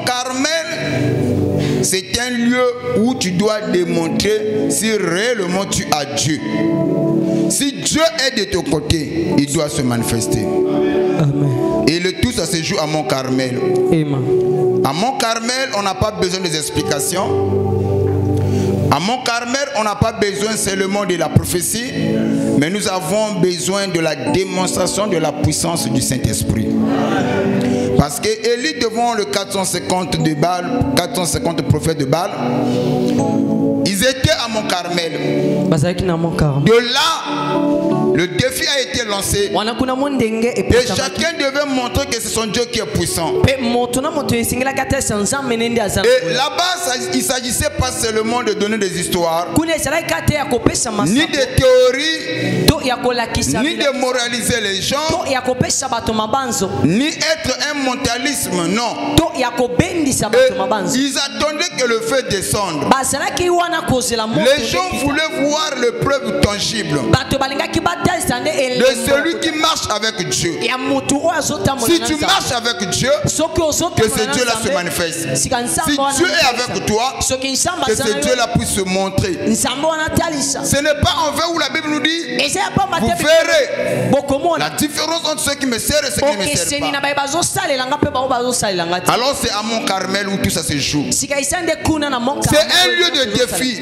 Mont Carmel, c'est un lieu où tu dois démontrer si réellement tu as Dieu. Si Dieu est de ton côté, il doit se manifester. Amen. Et le tout, ça se joue à Mont Carmel. Amen. À Mont Carmel, on n'a pas besoin des explications. À Mont Carmel, on n'a pas besoin seulement de la prophétie, mais nous avons besoin de la démonstration de la puissance du Saint-Esprit. Parce que Élie, devant le 450 de Baal, 450 prophètes de Baal, ils étaient à Mont Carmel. De là, le défi a été lancé. Et chacun devait montrer que c'est son Dieu qui est puissant. Et là-bas, il ne s'agissait pas seulement de donner des histoires, ni de théories, ni de moraliser les gens, ni être un mentalisme, non. Et ils attendaient que le feu descende. Les gens voulaient voir le preuve tangible de celui qui marche avec Dieu. Si tu marches avec Dieu, que ce Dieu-là se manifeste. Si Dieu est avec toi, que ce Dieu-là puisse se montrer. Ce n'est pas en vain où la Bible nous dit, vous verrez la différence entre ceux qui me servent et ceux qui ne me servent pas. Alors c'est à Mont Carmel où tout ça se joue. C'est un lieu de défi.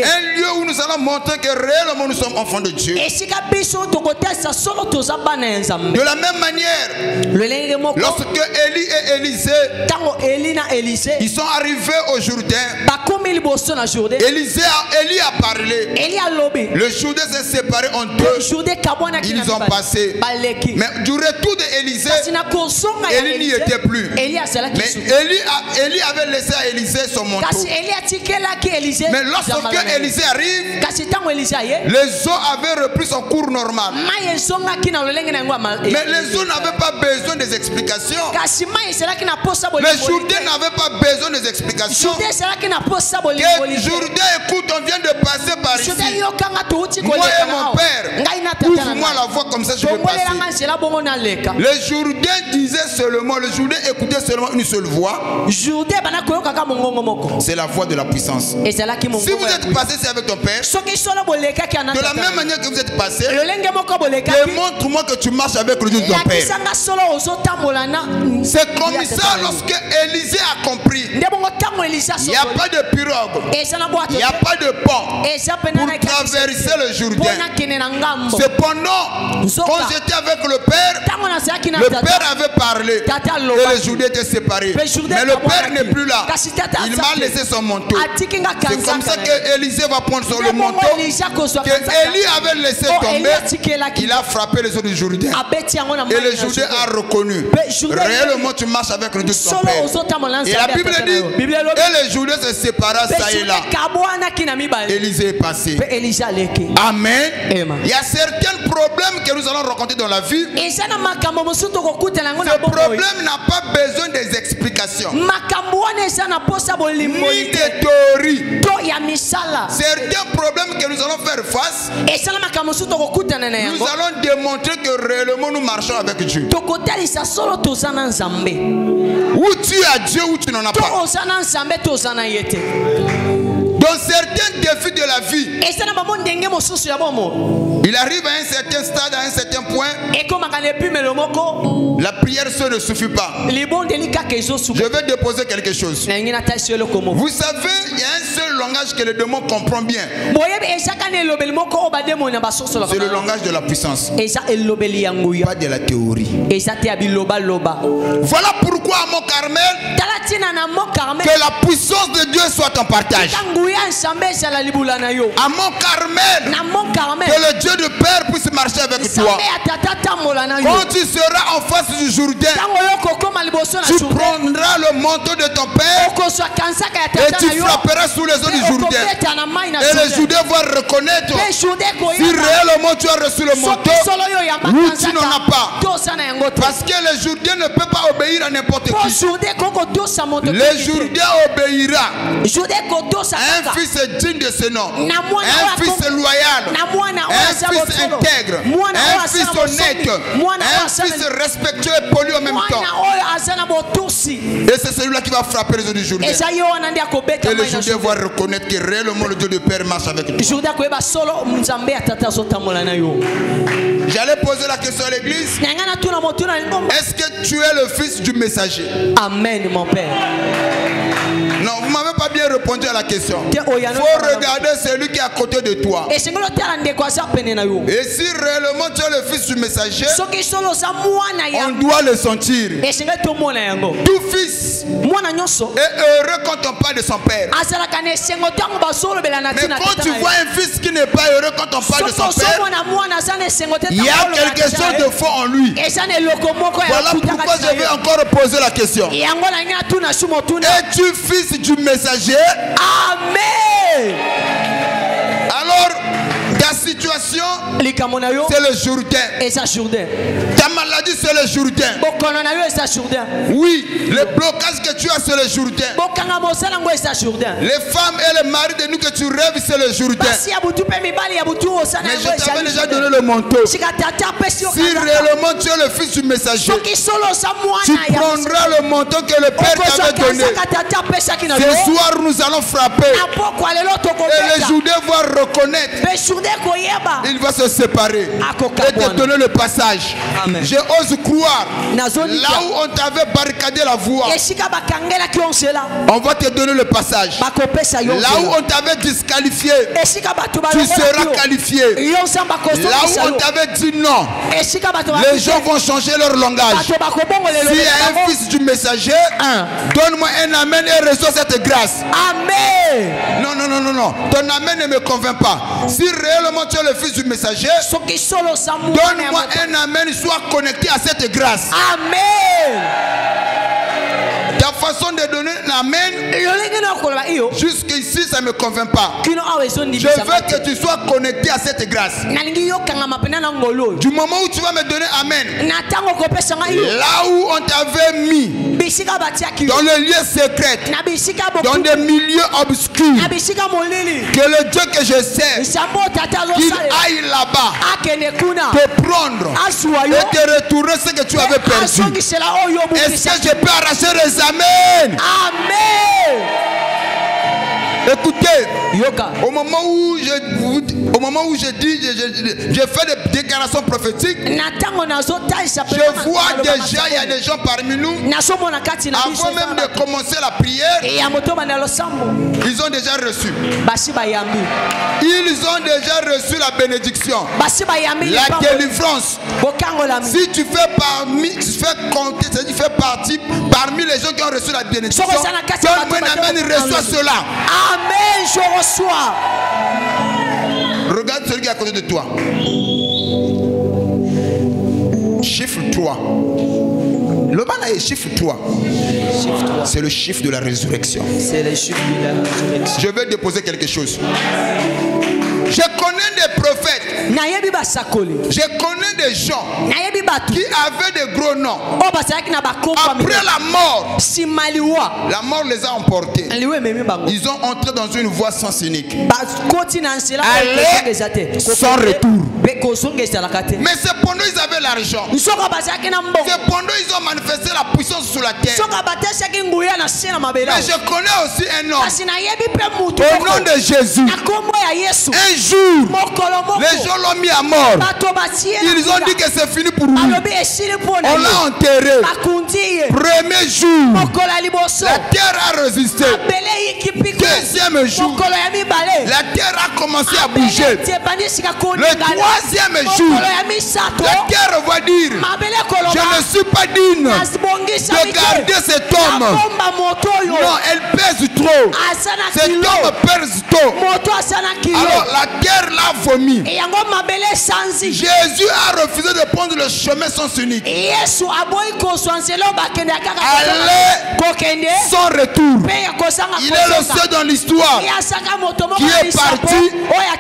Un lieu où nous allons montrer que réellement nous sommes enfants de Dieu. De la même manière, lorsque Élie et Élisée, ils sont arrivés au Jourdain, Élie a parlé. Le Jourdain s'est séparé en deux. Ils ont passé. Mais du retour d'Élisée, Élie n'y était plus. Mais Élie avait laissé à Élisée son manteau. Mais lorsque Élisée arrive, les eaux avaient repris son cours normal. Mais les eaux n'avaient pas besoin des explications. Le Jourdain n'avait pas besoin des explications. Que Jourdain, écoute, on vient de passer par ici. Moi et mon père, ouvre-moi la voie comme ça je vais passer. Le Jourdain disait seulement, le Jourdain écoutait seulement une seule voix. C'est la voix de la puissance. Si vous êtes passé ici avec ton père, de la même manière que vous êtes passé, démontre-moi que tu marches avec le Dieu de ton père. C'est comme ça lorsque Élisée a compris. Il n'y a pas de pirogue, il n'y a pas de pont pour traverser le Jourdain. Cependant, quand j'étais avec le père avait parlé et le Jourdain était séparé. Mais le père n'est plus là. Il m'a laissé son manteau. C'est comme ça que Élisée va prendre sur le manteau que Élie avait laissé tomber. Il a frappé les eaux du Jourdain. Et le Jourdain a reconnu. Réellement, tu marches avec le Dieu de ton père. Et la Bible dit, et le Jourdain se sépara ça et là. Élisée est passé. Amen. Il y a certains problèmes que nous allons rencontrer dans la vie. Ce problème n'a pas besoin des explications, ni des théories. Certains problèmes que nous allons faire face, nous allons démontrer que réellement nous marchons avec Dieu. Où tu as Dieu, où tu n'en as pas. Dans certains défis de la vie, il arrive à un certain stade, à un certain point, la prière seule ne suffit pas. Je vais déposer quelque chose. Vous savez, il y a un seul langage que le démon comprend bien. C'est le langage de la puissance, pas de la théorie. Voilà pourquoi à Mont Carmel, que la puissance de Dieu soit en partage. À Mont Carmel, que le Dieu de Père puisse marcher avec toi. Quand tu seras en face du Jourdain, tu prendras le manteau de ton Père et tu frapperas sous les eaux du Jourdain. Et le Jourdain va reconnaître si réellement tu as reçu le manteau ou tu n'en as pas. Parce que le Jourdain ne peut pas obéir à n'importe qui. Le Jourdain obéira à Un fils digne de ce nom. Un fils loyal. Un fils intègre. Un fils honnête. Un fils respectueux et poli en même temps. Et c'est celui-là qui va frapper les autres du Jourdain. Et le Jourdain va reconnaître que réellement le Dieu de Père marche avec toi. J'allais poser la question à l'église. Est-ce que tu es le fils du messager? Amen, mon père. Non, vous ne m'avez pas bien répondu à la question. Il faut regarder celui qui est à côté de toi. Et si réellement tu es le fils du messager, on doit le sentir. Tout fils est heureux quand on parle de son père. Mais quand tu vois un fils qui n'est pas heureux quand on parle de son père, il y a quelque chose de faux en lui. Voilà pourquoi je vais encore poser la question. Es-tu fils du messager? Amen. Alors, ta situation, c'est le Jourdain. Ta maladie, c'est le Jourdain. Oui, le blocage que tu as, c'est le Jourdain. Les femmes et les maris de nous que tu rêves, c'est le Jourdain. Mais je t'avais déjà donné le manteau. Si réellement tu es le fils du messager, tu prendras le manteau que le Père t'avait donné. Ce soir, nous allons frapper. Et le Jourdain va reconnaître. Il va se séparer et te donner le passage. J'ose croire, là où on t'avait barricadé la voie, on va te donner le passage. Là où on t'avait disqualifié, tu seras qualifié. Là où on t'avait dit non, les gens vont changer leur langage. S'il y a un fils du messager, donne-moi un amen et reçois cette grâce. Amen. Non, non, non, non, non. Ton amen ne me convainc pas. Si réellement tu es le fils du messager, donne-moi un amen, sois connecté à cette grâce. Amen. Ta façon de donner l'amen, jusqu'ici ça ne me convainc pas. Je veux que tu sois connecté à cette grâce. Du moment où tu vas me donner amen, là où on t'avait mis, dans le lieu secret, dans des milieux obscurs, que le Dieu que je sers, qu'il aille là-bas, te prendre et te retourner ce que tu avais perdu. Est-ce que je peux arracher les amens? Amen. Écoutez, au moment où je dis, je fais des déclarations prophétiques, je vois déjà, il y a des gens parmi nous, avant même de commencer la prière, ils ont déjà reçu. Ils ont déjà reçu la bénédiction, la délivrance. Si tu fais compter, tu fais partie parmi les gens qui ont reçu la bénédiction, donne-moi un amen, reçois cela. Amen, je reçois. Regarde celui qui est à côté de toi. Chiffre-toi. Le banane est chiffre-toi. C'est le chiffre de la résurrection. C'est le chiffre de la résurrection. Je vais déposer quelque chose. Je connais des prophètes. Je connais des gens qui avaient des gros noms. Après la mort les a emportés. Ils ont entré dans une voie sans unique. Allez, sans retour. Mais cependant ils avaient l'argent. Cependant ils ont manifesté la puissance sur la terre. Mais je connais aussi un homme. Au nom de Jésus. Un jour, les gens l'ont mis à mort. Ils ont dit que c'est fini pour lui. On l'a enterré. Premier jour, la terre a résisté. Deuxième jour, la terre a commencé à bouger. Le troisième jour, la terre va dire: je ne suis pas digne de garder cet homme. Non, elle pèse trop. Cet homme pèse trop. Alors la terre l'a vomi. Jésus a refusé de prendre le chemin sans unique. Allez sans retour. Il est le seul dans l'histoire qui est parti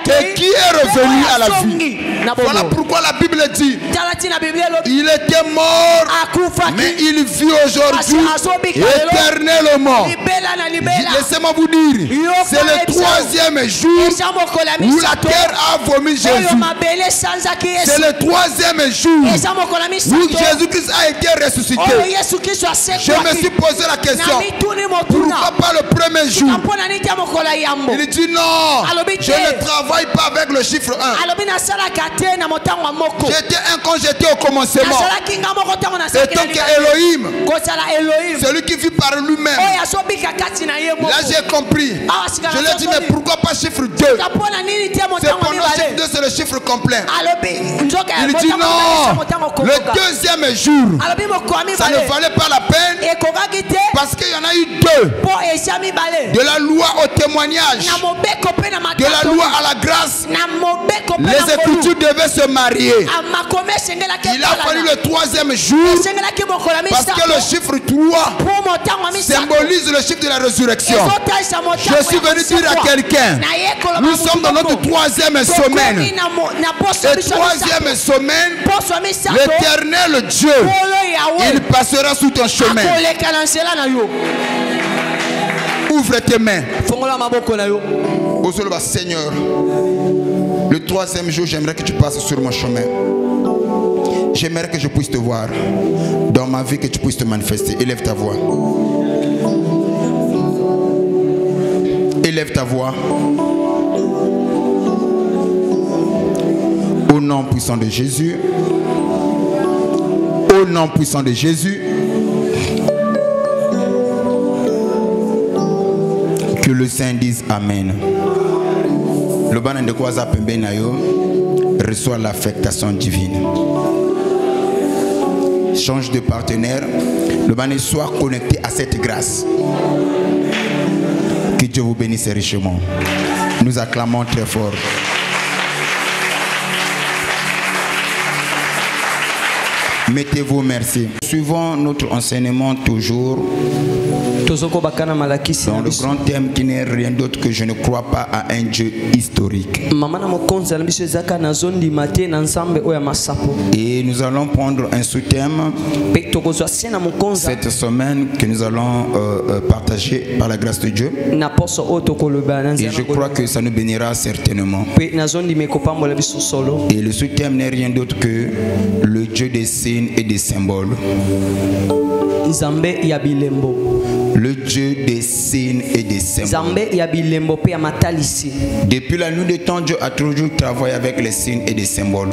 et qui est revenu à la vie. Voilà pourquoi la Bible dit il était mort, mais il vit aujourd'hui éternellement. Laissez-moi vous dire, c'est le 3e jour où la terre a vomi Jésus. C'est le 3e jour où Jésus-Christ a été ressuscité. Je me suis posé la question, pourquoi pas le premier jour? Il dit non, je ne travaille pas avec le chiffre 1. J'étais un quand j'étais au commencement. Et tant qu'Elohim, celui qui vit par lui-même. Là j'ai compris. Je lui ai dit mais pourquoi pas chiffre 2? C'est pendant chiffre 2 c'est le chiffre complet. Il dit non, le 2e jour, ça ne valait pas la peine parce qu'il y en a eu 2. De la loi au témoignage, de la loi à la grâce. Les Écritures devaient se marier. Il a fallu le 3e jour parce que le chiffre 3 symbolise le chiffre de la résurrection. Je suis venu dire à quelqu'un, nous sommes dans notre 3e semaine. Et 3e semaine, l'Éternel Dieu, il passera sous ton chemin. Ouvre tes mains. Seigneur, le 3e jour, j'aimerais que tu passes sur mon chemin. J'aimerais que je puisse te voir dans ma vie, que tu puisses te manifester. Élève ta voix. Élève ta voix. Au nom puissant de Jésus. Au nom puissant de Jésus. Que le Saint dise Amen. Le banan de Kwaza Pembenayo reçoit l'affectation divine. Change de partenaire. Le banan soit connecté à cette grâce. Que Dieu vous bénisse richement. Nous acclamons très fort. Mettez-vous, merci. Suivons notre enseignement toujours dans le grand thème qui n'est rien d'autre que je ne crois pas à un Dieu historique. Et nous allons prendre un sous-thème cette semaine que nous allons partager par la grâce de Dieu. Et je crois que ça nous bénira certainement. Et le sous-thème n'est rien d'autre que le Dieu des signes et des symboles. Le Dieu des signes et des symboles. Depuis la nuit des temps, Dieu a toujours travaillé avec les signes et des symboles.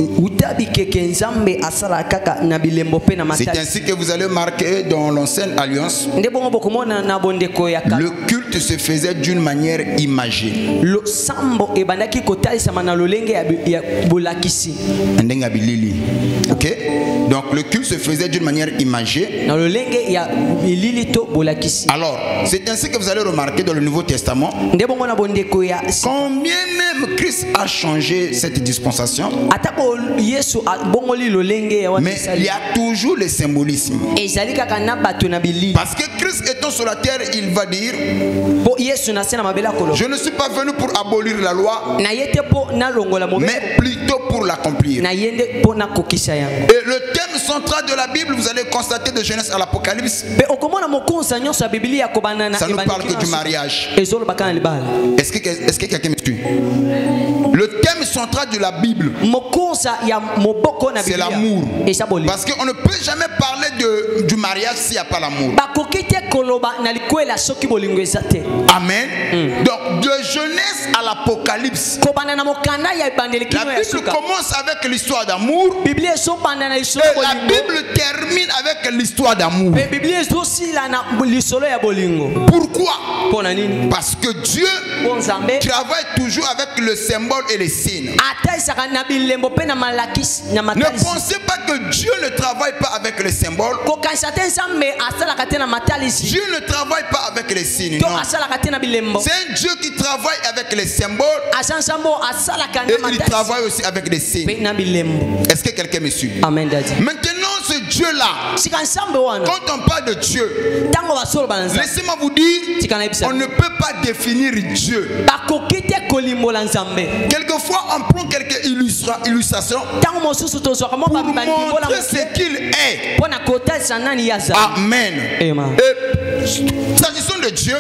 C'est ainsi que vous allez marquer dans l'ancienne alliance. Le culte se faisait d'une manière imagée. Ok? Donc le culte se faisait d'une manière imagée. Alors, c'est ainsi que vous allez remarquer dans le Nouveau Testament combien même Christ a changé cette dispensation. Mais il y a toujours le symbolisme. Parce que Christ étant sur la terre, il va dire: je ne suis pas venu pour abolir la loi, mais plutôt pour l'accomplir. Et le thème central de la Bible, vous allez constater de Genèse à l'Apocalypse, ça nous parle que du mariage. Est-ce que quelqu'un me suit? Le thème central de la Bible, c'est l'amour. Parce qu'on ne peut jamais parler du mariage s'il n'y a pas l'amour. Amen. Donc de Genèse à l'Apocalypse, la Bible commence avec l'histoire d'amour et la Bible termine avec l'histoire d'amour. Pourquoi? Parce que Dieu travaille toujours avec le symbole et les signes. Ne pensez pas que Dieu ne travaille pas avec les symboles. Dieu ne travaille pas avec les signes. Non. C'est un Dieu qui travaille avec les symboles et il travaille aussi avec les signes. Est-ce que quelqu'un me suit? Maintenant, ce Dieu Dieu là, quand on parle de Dieu, laissez-moi vous dire, on ne peut pas définir Dieu. Quelquefois, on prend quelques illustrations pour montrer ce qu'il est. Amen. S'agissant de Dieu,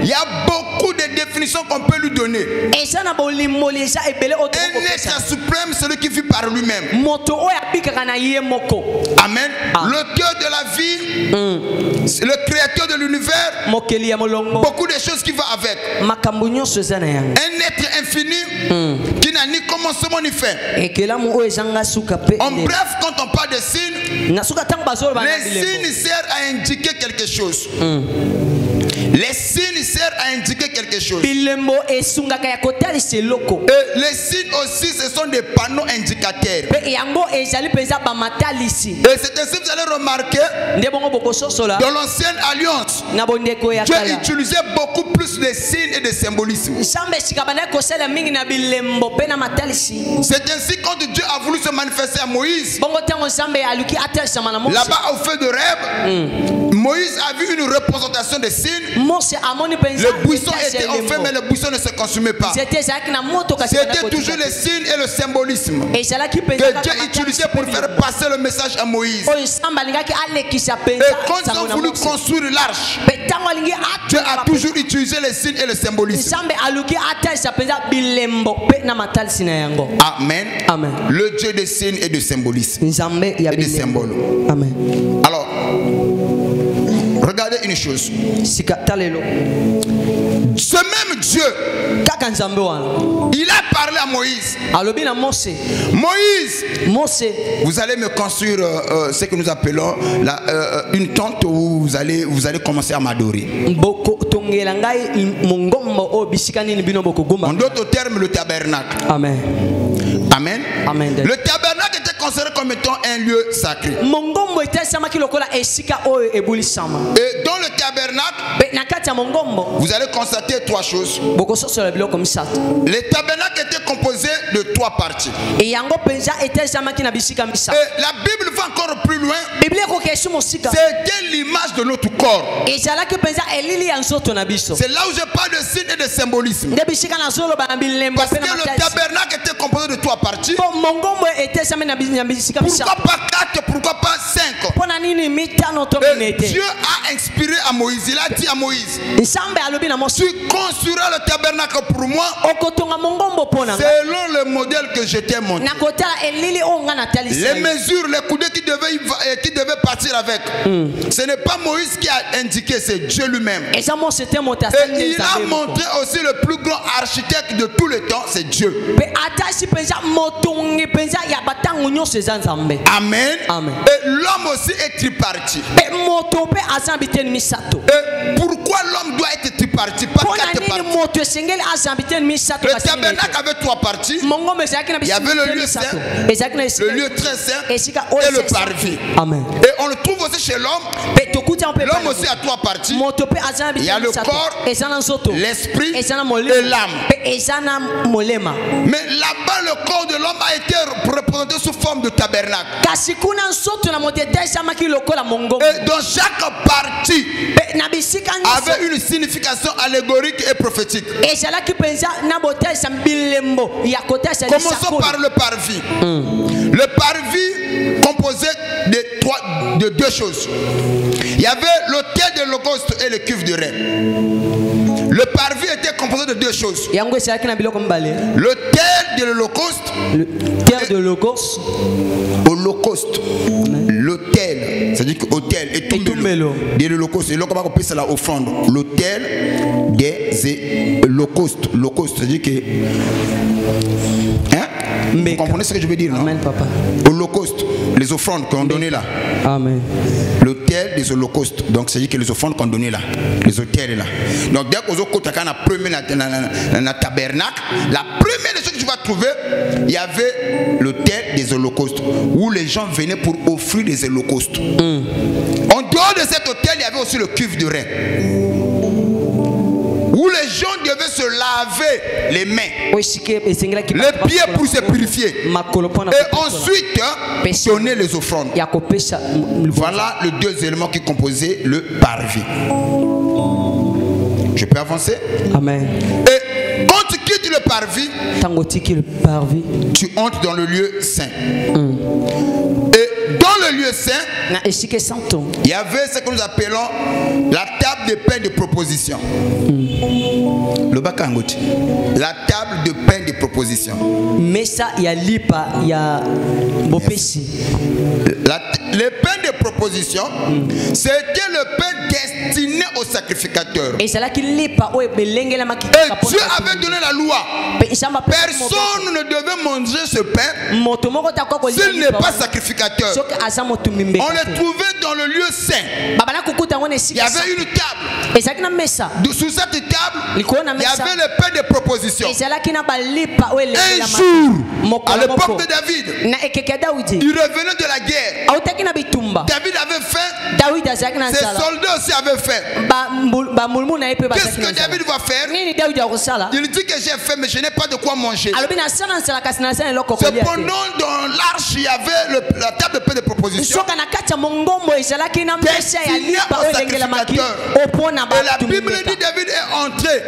il y a beaucoup de définitions qu'on peut lui donner. Un être suprême, celui qui vit par lui-même. Amen. L'auteur de la vie, le créateur de l'univers, beaucoup de choses qui vont avec. Un être infini qui n'a ni commencement ni fin. En bref, quand on parle de signes, les signes servent à indiquer quelque chose. Les signes servent à indiquer quelque chose. Et les signes aussi, ce sont des panneaux indicateurs. Et c'est ainsi que vous allez remarquer, dans l'ancienne alliance, Dieu utilisait beaucoup plus de signes et de symbolisme. C'est ainsi quand Dieu a voulu se manifester à Moïse, là-bas au feu de rêve, Moïse a vu une représentation des signes. Le buisson était en feu, mais le buisson ne se consumait pas. C'était toujours les signes et le symbolisme que Dieu utilisait pour faire passer le message à Moïse. Et quand ils ont voulu construire l'arche, Dieu a toujours utilisé les signes et le symbolisme. Amen. Le Dieu des signes et de symbolisme et des symboles. Alors, regardez une chose. Ce même Dieu, il a parlé à Moïse. Moïse, vous allez me construire ce que nous appelons une tente où vous allez commencer à m'adorer. En d'autres termes, le tabernacle. Amen. Le tabernacle était considéré comme étant un lieu sacré. Et dans le tabernacle, vous allez constater trois choses. Le tabernacle était composé de trois parties. Et la Bible va encore plus loin. C'était l'image de notre corps. C'est là où je parle de signes et de symbolisme. Parce que le tabernacle était composé de trois parties. Pourquoi pas 4? Pourquoi pas 5? Dieu a inspiré à Moïse. Il a dit à Moïse, tu construiras le tabernacle pour moi selon le modèle que je t'ai montré. Les mesures, les coudées qui devaient partir avec, ce n'est pas Moïse qui a indiqué, c'est Dieu lui-même. Et il a montré aussi le plus grand architecte de tous les temps, c'est Dieu. Amen. Et l'homme aussi est tripartite. Et pourquoi l'homme doit être tripartite? Par 4 parties. Le tabernacle avait 3 parties. Il y avait le lieu saint, le lieu très saint et le parvis. Et on le trouve aussi chez l'homme. L'homme aussi a 3 parties. Il y a le corps, l'esprit et l'âme. Mais là-bas, le corps de l'homme a été représenté sous forme de tabernacle. Et dans chaque partie avait une signification allégorique et prophétique. Commençons par le parvis. Le parvis composé de 2 choses. Il y avait l'autel de l'holocauste et le cuve de rein. Le parvis était composé de 2 choses. L'autel de l'holocauste. Holocauste. L'autel, c'est-à-dire que l'autel et tout de l'holocauste. Et là, comment on peut ça offrande? L'autel des holocaustes. L'holocauste, c'est-à-dire que. Hein? Vous comprenez ce que je veux dire, non? Amen, papa. Holocauste, les offrandes qu'on donnait là. Amen. L'autel des holocaustes. Donc, c'est-à-dire que les offrandes qu'on donnait là. Les autels là. Donc, dès qu'on a un premier tabernacle, la première chose que tu vas trouver, il y avait l'autel des holocaustes, où les gens venaient pour offrir des holocaustes. En dehors de cet autel, il y avait aussi le cuve de rein, où où les gens devaient se laver les mains, les pieds pour se purifier, et ensuite donner les offrandes. Voilà les deux éléments qui composaient le parvis. Je peux avancer? Amen. Et quand tu quittes le parvis, tu entres dans le lieu saint. Et dans le lieu saint, il y avait ce que nous appelons la table de pain de proposition. Le bakangoti. La table de pain de proposition. Mais ça, il y a lipa, il y a bopesi. Le pain de proposition, c'était le pain destiné au sacrificateur. Et Dieu avait donné la loi. Personne ne devait manger ce pain s'il n'est pas sacrificateur. On le trouvait dans le lieu saint. Il y avait une table. Sous cette table, il y avait le pain de proposition. Un jour, à l'époque de David, il revenait de la guerre. David avait faim. Ses soldats aussi avaient faim. Qu'est-ce que David va faire? Il dit que j'ai faim, mais je n'ai pas de quoi manger. Cependant, dans l'arche, il y avait la table de pain de proposition. Et la Bible dit David est entré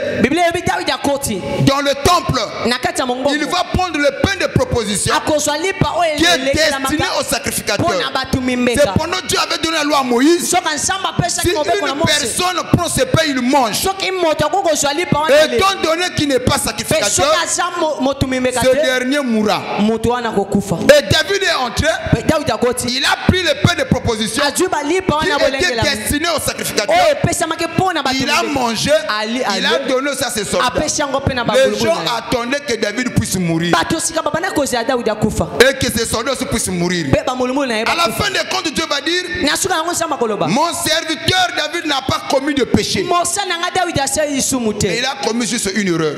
dans le temple. Il va prendre le pain de proposition qui est destiné au sacrificateur. Cependant, Dieu avait donné la loi à Moïse. Si une personne prend ce pain, il mange. Et étant donné qu'il n'est pas sacrificateur, ce dernier mourra. Et David est entré. Il a pris le pain de proposition qui était destiné au sacrificateur. Il a mangé. Il a donné ça à ses soldats. Les gens attendaient que David puisse mourir. Et que ses soldats aussi puissent mourir. À la fin des comptes, Dieu va dire: mon serviteur David n'a pas commis de péché. Il a commis juste une erreur.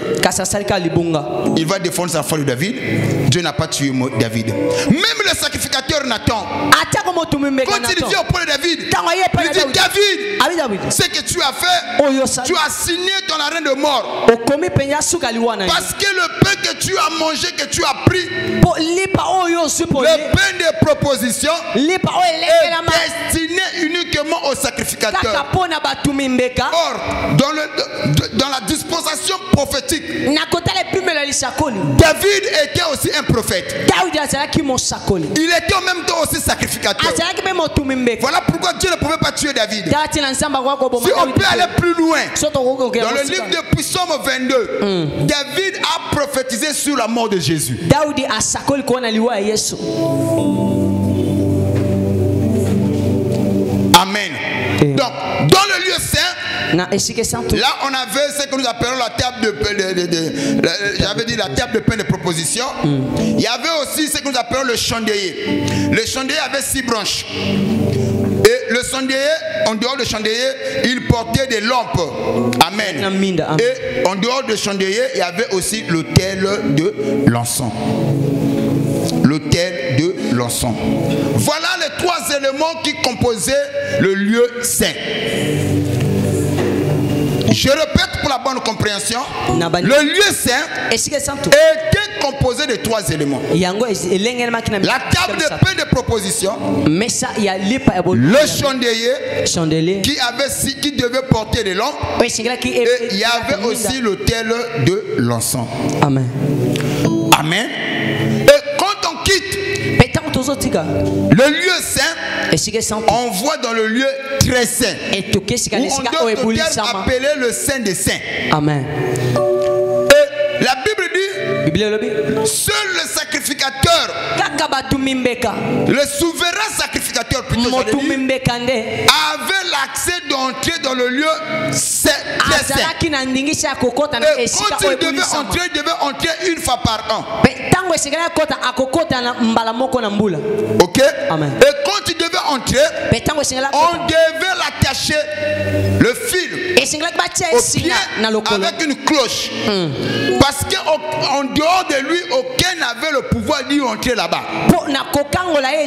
Il va défendre sa foi de David. Dieu n'a pas tué David. Même le sacrificateur Nathan, quand il dit au peuple de David, il dit: David, ce que tu as fait, tu as signé ton arrêt de mort. Parce que le pain que tu as mangé, que tu as pris, le pain de proposition est destiné uniquement au sacrificateur. Or, dans la dispensation prophétique, David était aussi un prophète. Il était en même temps aussi sacrificateur. Voilà pourquoi Dieu ne pouvait pas tuer David. Si on peut aller plus loin, dans le livre de Psaume 22, David a prophétisé sur la mort de Jésus. Amen. Donc, dans le lieu saint, là on avait ce que nous appelons la table j'avais dit la table de pain de proposition. Il y avait aussi ce que nous appelons le chandelier. Le chandelier avait 6 branches. Et le chandelier, en dehors du chandelier, il portait des lampes. Amen. Et en dehors du chandelier, il y avait aussi l'autel de l'encens. L'autel de l'encens. Voilà les 3 éléments qui composaient le lieu saint. Je répète pour la bonne compréhension, le lieu saint était composé de 3 éléments. La table de pain de proposition, le chandelier qui devait porter des lampes, et il y avait aussi l'autel de l'encens. Amen. Amen. Et quand on quitte le lieu saint, on voit dans le lieu très saint, où on donne le terme appelé le saint des saints. Amen. Et la Bible dit: seul le sacrificateur, le souverain sacrificateur plutôt, avait l'accès d'entrer dans le lieu très saint. Et quand il devait entrer, il devait entrer une fois par an. Ok? Amen. Et quand il devait entrer, on devait l'attacher attacher le fil au pied avec une cloche. Parce qu'en dehors de lui, aucun n'avait le pouvoir d'y entrer là-bas. Et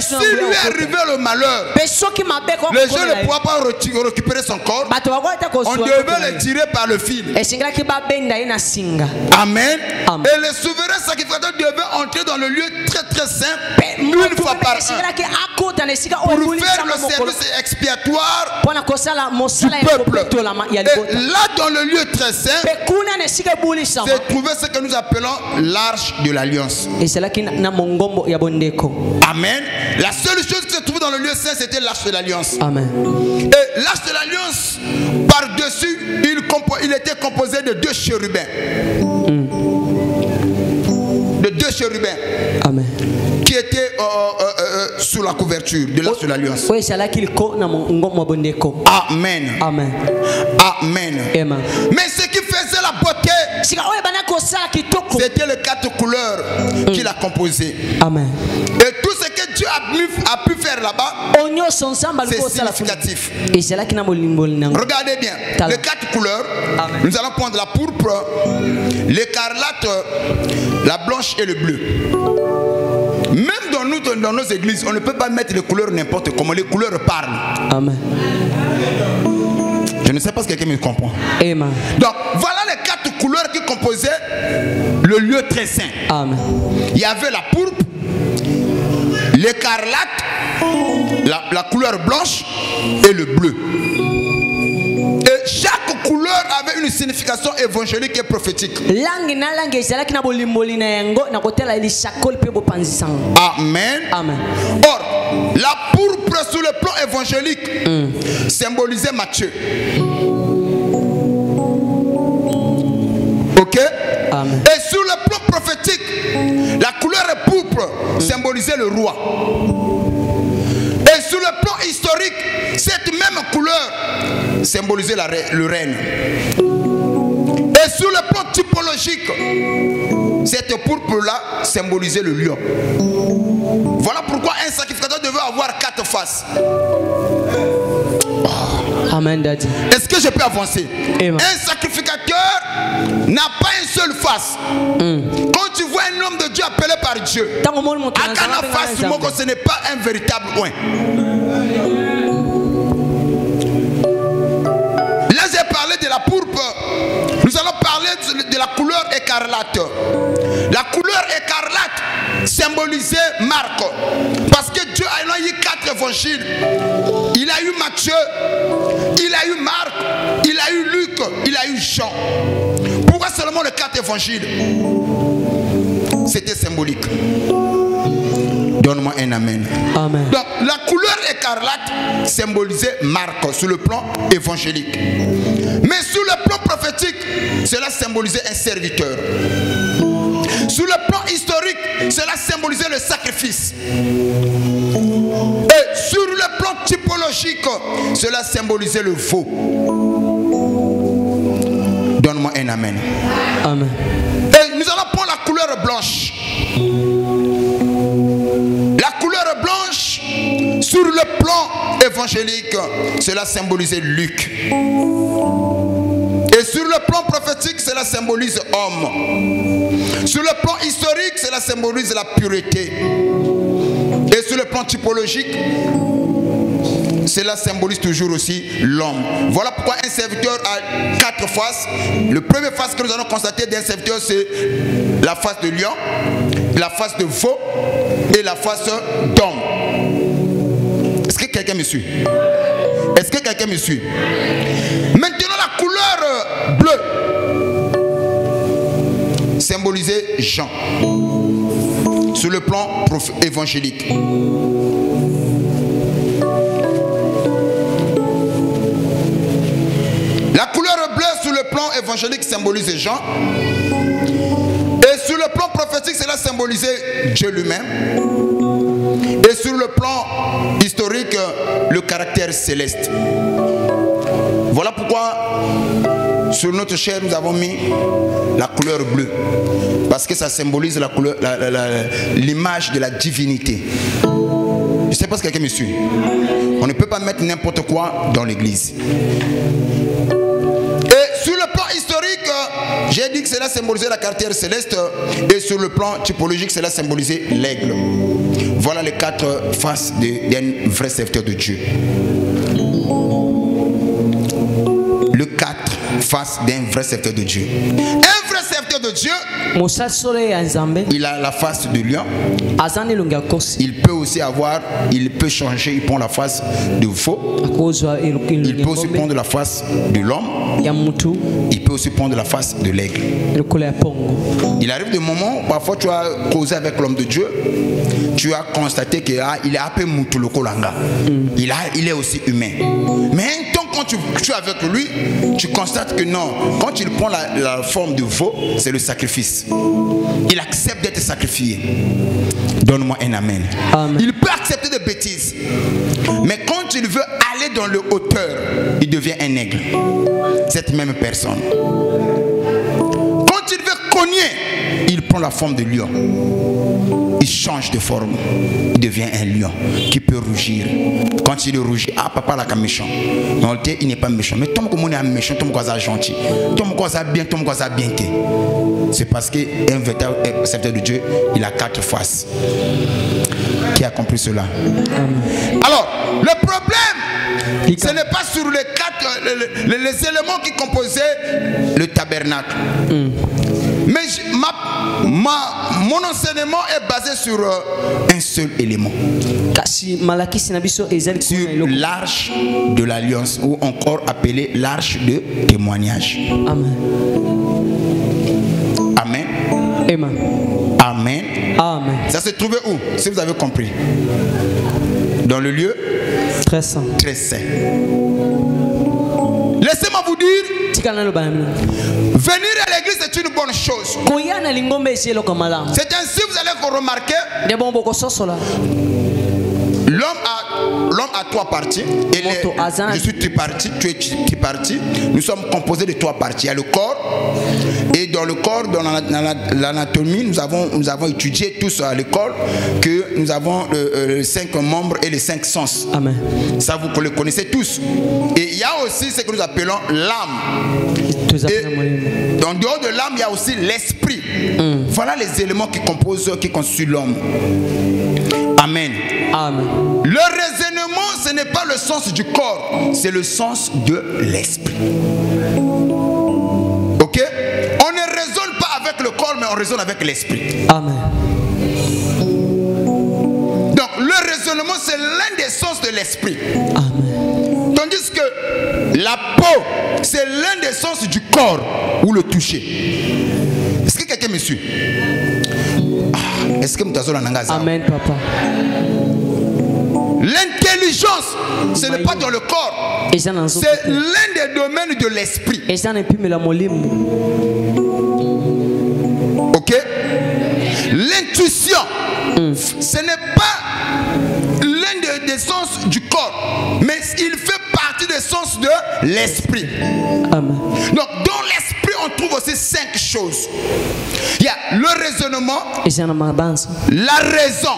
s'il lui est arrivé le malheur, les gens ne pouvaient pas récupérer son corps. On devait le tirer par le fil. Amen. Et le souverain sacrificateur devait entrer dans le lieu très très saint une fois par an pour faire le service expiatoire du peuple. Et là dans le lieu très saint se trouvait ce que nous appelons l'arche de l'alliance. Amen. La seule chose qui se trouvait dans le lieu saint, c'était l'arche de l'alliance. Amen. Et l'arche de l'alliance, par-dessus, il était composé de 2 chérubins. De 2 chérubins. Amen. Qui étaient sous la couverture de l'arche de l'alliance. Amen. Amen. Amen. Mais ce qui faisait la beauté, c'était les 4 couleurs qu'il a composées. Amen. Et tout ce que Dieu a pu faire là-bas, c'est significatif. Regardez bien, les 4 couleurs. Amen. Nous allons prendre la pourpre, l'écarlate, la blanche et le bleu. Même dans nos églises, on ne peut pas mettre les couleurs n'importe comment. Les couleurs parlent. Amen. Je ne sais pas si quelqu'un me comprend. Amen. Donc voilà les 4 couleurs qui composaient le lieu très saint. Amen. Il y avait la pourpre, l'écarlate, la couleur blanche et le bleu. Et chaque couleur avait une signification évangélique et prophétique. Amen. Amen. Or, la pourpre sur le plan évangélique symbolisait Matthieu. Ok? Amen. Et sur le plan prophétique, la couleur pourpre symbolisait le roi. Et sur le plan historique, cette même couleur symbolisait le règne. Et sur le plan typologique, cette pourpre-là symbolisait le lion. Voilà pourquoi un sacrificateur devait avoir 4 faces. Amen, Daddy. Est-ce que je peux avancer? Amen. Un sacrificateur n'a pas une seule face. Quand tu vois un homme de Dieu appelé par Dieu, ce n'est pas un véritable oin. Là, j'ai parlé de la pourpre. Nous allons parler de la couleur écarlate. La couleur écarlate symbolisait Marc. Parce que Dieu a eu 4 évangiles. Il a eu Matthieu, il a eu Marc, il a eu Luc, il a eu Jean. Pourquoi seulement les 4 évangiles? C'était symbolique. Donne-moi un amen. Amen. Donc la couleur écarlate symbolisait Marc sur le plan évangélique. Mais sur le plan prophétique, cela symbolisait un serviteur. Sur le plan historique, cela symbolisait le sacrifice. Et sur le plan typologique, cela symbolisait le veau. Donne-moi un amen. Amen. Et nous allons prendre la couleur blanche. La couleur blanche, sur le plan évangélique, cela symbolisait Luc. Et sur le plan prophétique, cela symbolise homme. Sur le plan historique, cela symbolise la pureté. Et sur le plan typologique, cela symbolise toujours aussi l'homme. Voilà pourquoi un serviteur a 4 faces. Le premier face que nous allons constater d'un serviteur, c'est la face de lion, la face de veau et la face d'homme. Est-ce que quelqu'un me suit? Est-ce que quelqu'un me suit? Maintenant, la couleur bleue symbolisait Jean sur le plan évangélique. La couleur bleue sur le plan évangélique symbolisait Jean. Et sur le plan prophétique, cela symbolisait Dieu lui-même. Et sur le plan historique, le caractère céleste. Voilà pourquoi sur notre chair nous avons mis la couleur bleue. Parce que ça symbolise la couleur, l'image de la divinité. Je ne sais pas si quelqu'un me suit. On ne peut pas mettre n'importe quoi dans l'église. Et sur le plan historique, j'ai dit que cela symbolisait la cartière céleste. Et sur le plan typologique, cela symbolisait l'aigle. Voilà les 4 faces d'un vrai serviteur de Dieu. Le 4 faces d'un vrai serviteur de Dieu. Un vrai serviteur de Dieu, il a la face de lion. Il peut aussi avoir, il peut changer, il prend la face de veau. Il peut aussi prendre la face de l'homme. Il peut aussi prendre la face de l'aigle. Il arrive des moments où parfois tu as causé avec l'homme de Dieu. Tu as constaté qu'il est un peu moutou le kolanga. Il est aussi humain. Mais un temps quand tu es avec lui, tu constates que non, quand il prend la forme de veau, c'est le sacrifice. Il accepte d'être sacrifié. Donne-moi un amen. Amen. Il peut accepter des bêtises. Mais quand il veut aller dans le hauteur, il devient un aigle. Cette même personne. Quand il veut cogner, il prend la forme de lion. Il change de forme. Il devient un lion qui peut rougir. Quand il rougit, papa là comme méchant. Non, il n'est pas méchant. Mais tom comme on est méchant, tom comme ça gentil. Tom comme ça bien, tom comme ça bien. C'est parce qu'un véritable serviteur de Dieu, il a 4 faces. Qui a compris cela? Alors, le problème, ce n'est pas sur les 4 les éléments qui composaient le tabernacle. Mais mon enseignement est basé sur un seul élément. Sur l'arche de l'alliance, ou encore appelée l'arche de témoignage. Amen. Amen. Amen. Amen. Amen. Ça se trouvait où? Si vous avez compris. Dans le lieu très saint. Très saint. Laissez-moi vous dire, venir à l'église c'est une bonne chose. C'est ainsi vous allez remarquer, l'homme a 3 parties. Et je suis tripartite, tu es tripartite. Nous sommes composés de 3 parties. Il y a le corps. Et dans le corps, dans l'anatomie, nous avons étudié tous à l'école que nous avons les 5 membres et les 5 sens. Amen. Ça, vous le connaissez tous. Et il y a aussi ce que nous appelons l'âme. Et en dehors de l'âme, il y a aussi l'esprit. Voilà les éléments qui constituent l'homme. Amen. Amen. Le raisonnement, ce n'est pas le sens du corps, c'est le sens de l'esprit. Ok? On ne raisonne pas avec le corps, mais on raisonne avec l'esprit. Amen. Donc, le raisonnement, c'est l'un des sens de l'esprit. Amen. Tandis que la peau, c'est l'un des sens du corps, ou le toucher. Est-ce que quelqu'un me suit? Est-ce que vous avez un Amen, papa. L'intelligence, ce n'est pas dans le corps. C'est l'un des domaines de l'esprit. Ok? L'intuition, ce n'est pas l'un des sens du corps, mais il fait partie des sens de l'esprit. Donc, dans l'esprit, on trouve aussi 5 choses. Il y a le raisonnement, la raison.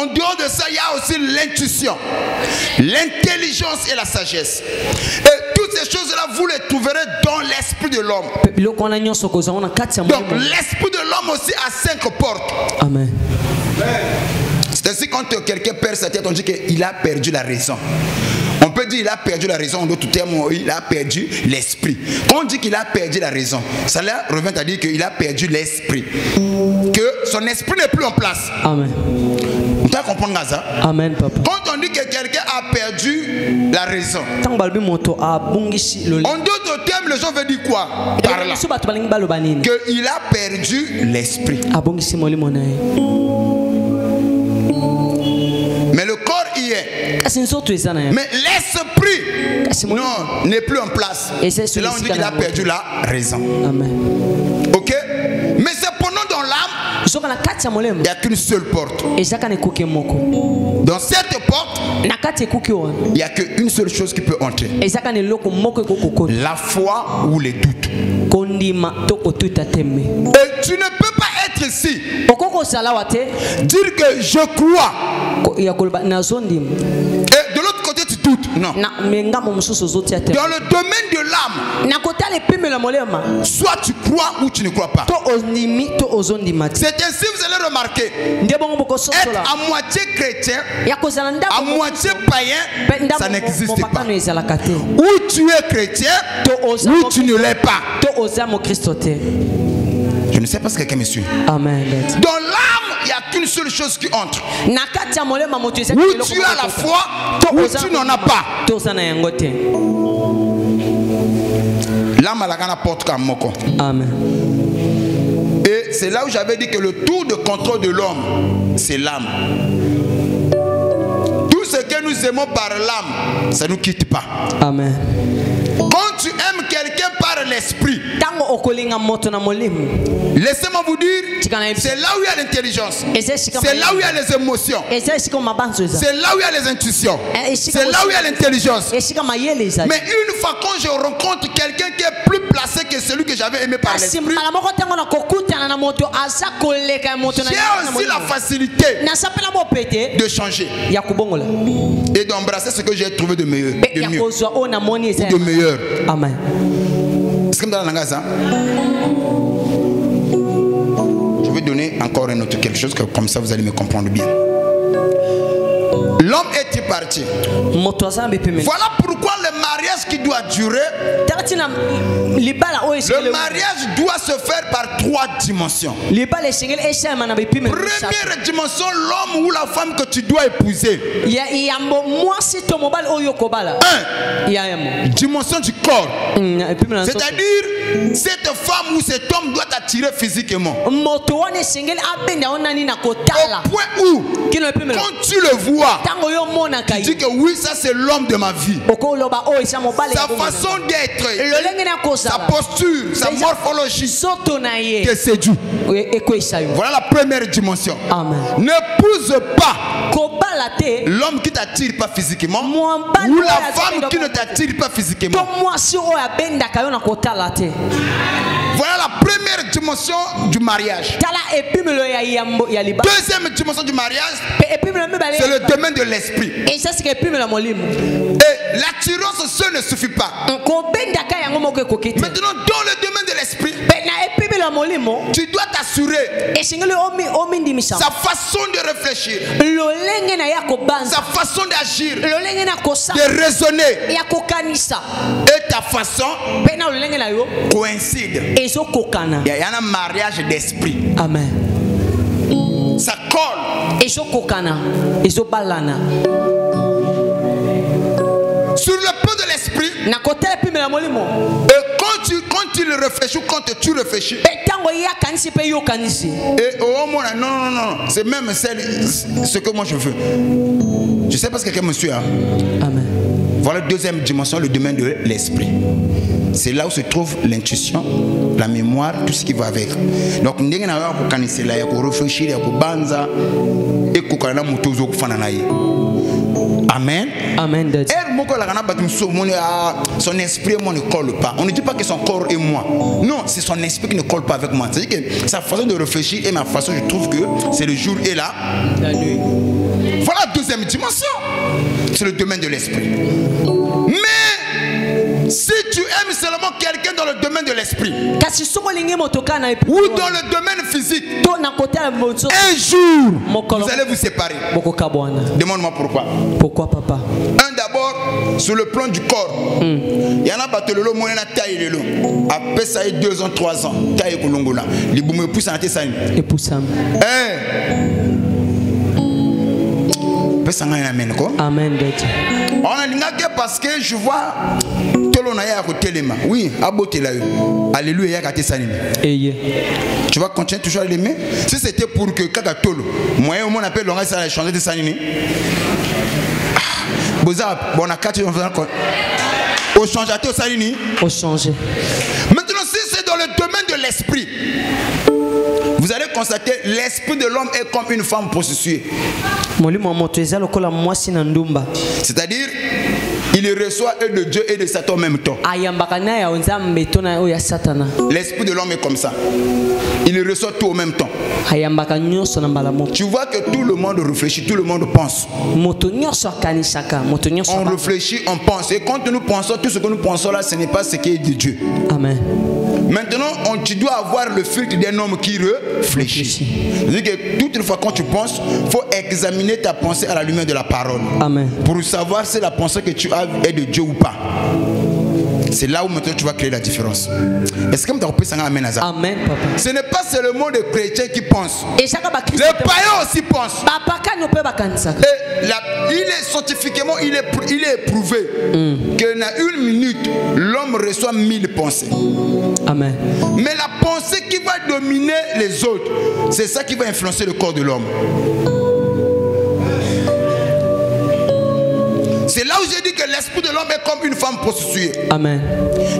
En dehors de ça, il y a aussi l'intuition, l'intelligence et la sagesse. Et toutes ces choses-là, vous les trouverez dans l'esprit de l'homme. Donc, l'esprit de l'homme aussi a 5 portes. Amen. C'est ainsi quand quelqu'un perd sa tête, on dit qu'il a perdu la raison. On peut dire qu'il a perdu la raison, en d'autres termes, il a perdu l'esprit. Quand on dit qu'il a perdu la raison, ça revient à dire qu'il a perdu l'esprit. Que son esprit n'est plus en place. Amen. Vous comprenez ça? Amen, papa. Quand on dit que quelqu'un a perdu la raison, en d'autres termes, les gens veulent dire quoi par là? Qu'il a perdu l'esprit. Mais le corps y est. Mais l'esprit, non, n'est plus en place. C'est là on dit qu'il a perdu la raison. Amen. Ok? Mais cependant dans l'âme, il n'y a qu'une seule porte. Dans cette porte, il n'y a qu'une seule chose qui peut entrer. La foi ou les doutes. Et tu ne peux pas être ici Dire que je crois. Et de l'autre côté, tu doutes. Non. Dans le domaine de l'âme, soit tu crois ou tu ne crois pas. C'est ainsi vous allez remarquer. Être à moitié chrétien, à moitié païen, ça n'existe pas. Ou tu es chrétien, ou tu ne l'es pas. Je ne sais pas si quelqu'un me suit. Amen. Dans l'âme, il n'y a qu'une seule chose qui entre. Où tu as la foi, ou tu n'en as pas. L'âme a la porte comme moko. Amen. Et c'est là où j'avais dit que le tour de contrôle de l'homme, c'est l'âme. Tout ce que nous aimons par l'âme, ça ne nous quitte pas. Amen. Quand tu aimes quelqu'un par l'esprit, laissez-moi vous dire, c'est là où il y a l'intelligence, c'est là où il y a les émotions, c'est là où il y a les intuitions, c'est là où il y a l'intelligence. Mais une fois quand je rencontre quelqu'un qui est plus placé que celui que j'avais aimé par l'esprit, j'ai aussi la facilité de changer et d'embrasser ce que j'ai trouvé de meilleur, de mieux, ou de meilleur. Amen. Je vais donner encore un autre quelque chose, que comme ça vous allez me comprendre bien. L'homme est tripartite. Voilà pourquoi le mariage qui doit durer, le mariage doit se faire par 3 dimensions. Première dimension, l'homme ou la femme que tu dois épouser. 1. Dimension du corps. C'est-à-dire, cette femme ou cet homme doit t'attirer physiquement. Au point où, quand tu le vois, tu dis que oui, ça c'est l'homme de ma vie. Sa façon d'être, sa posture, sa morphologie te séduit. Voilà la première dimension. N'épouse pas l'homme qui t'attire pas physiquement ou la femme qui ne t'attire pas physiquement. Voilà la première dimension du mariage. Deuxième dimension du mariage, c'est le domaine de l'esprit. Et l'attirance seule ne suffit pas. Maintenant, dans le domaine de l'esprit, tu dois t'assurer sa façon de réfléchir, sa façon d'agir, de raisonner, et ta façon coïncide. Il y a un mariage d'esprit. Amen. Ça colle. Sur le plan de l'esprit, quand tu le réfléchis ou quand tu réfléchis, non, c'est même ce que moi je veux. Je sais pas si quelqu'un me suit. Hein? Amen. Voilà la deuxième dimension, le domaine de l'esprit. C'est là où se trouve l'intuition, la mémoire, tout ce qui va avec. Donc, nous devons réfléchir, Amen. Amen. Son esprit et moi ne colle pas. On ne dit pas que son corps et moi. Non, c'est son esprit qui ne colle pas avec moi. C'est-à-dire que sa façon de réfléchir et ma façon, je trouve que c'est le jour et la nuit. Voilà la deuxième dimension. C'est le domaine de l'esprit. Mais si tu aimes seulement quelqu'un dans le domaine de l'esprit ou dans le domaine physique, un jour, vous allez vous séparer. Demande-moi pourquoi. Pourquoi, papa? Un, d'abord, sur le plan du corps. Il y en a battu le lot, moi, il y en a taillé le lot. Après ça, il y a 2 ans, 3 ans. Taillé Kolongola. Les boumeux poussent en tête. Amen. On a dit parce que je vois oui, alléluia. Tu vas continuer toujours à l'aimer. Si c'était pour que Kakatolo, moi au moins appelle l'oreille, ça a changé de sanini. Bon, on a 4 ans. Au changer au sanini. Au changer. Maintenant, si c'est dans le domaine de l'esprit, vous allez constater l'esprit de l'homme est comme une femme prostituée. C'est-à-dire, il reçoit et de Dieu et de Satan en même temps. L'esprit de l'homme est comme ça. Il reçoit tout en même temps. Tu vois que tout le monde réfléchit, tout le monde pense. On réfléchit, on pense. Et quand nous pensons, tout ce que nous pensons là, ce n'est pas ce qui est de Dieu. Amen. Maintenant, tu dois avoir le filtre d'un homme qui réfléchit. C'est-à-dire que toute fois quand tu penses, il faut examiner ta pensée à la lumière de la parole. Amen. Pour savoir si la pensée que tu as est de Dieu ou pas. C'est là où maintenant tu vas créer la différence. Est-ce que tu as ça? Amen, Amen, papa. Ce n'est pas seulement les chrétiens qui pensent. Les païens aussi pensent. Et il est scientifiquement, il est prouvé que dans une minute, l'homme reçoit 1000 pensées. Amen. Mais la pensée qui va dominer les autres, c'est ça qui va influencer le corps de l'homme. C'est là où j'ai dit que l'esprit de l'homme est comme une femme prostituée. Amen.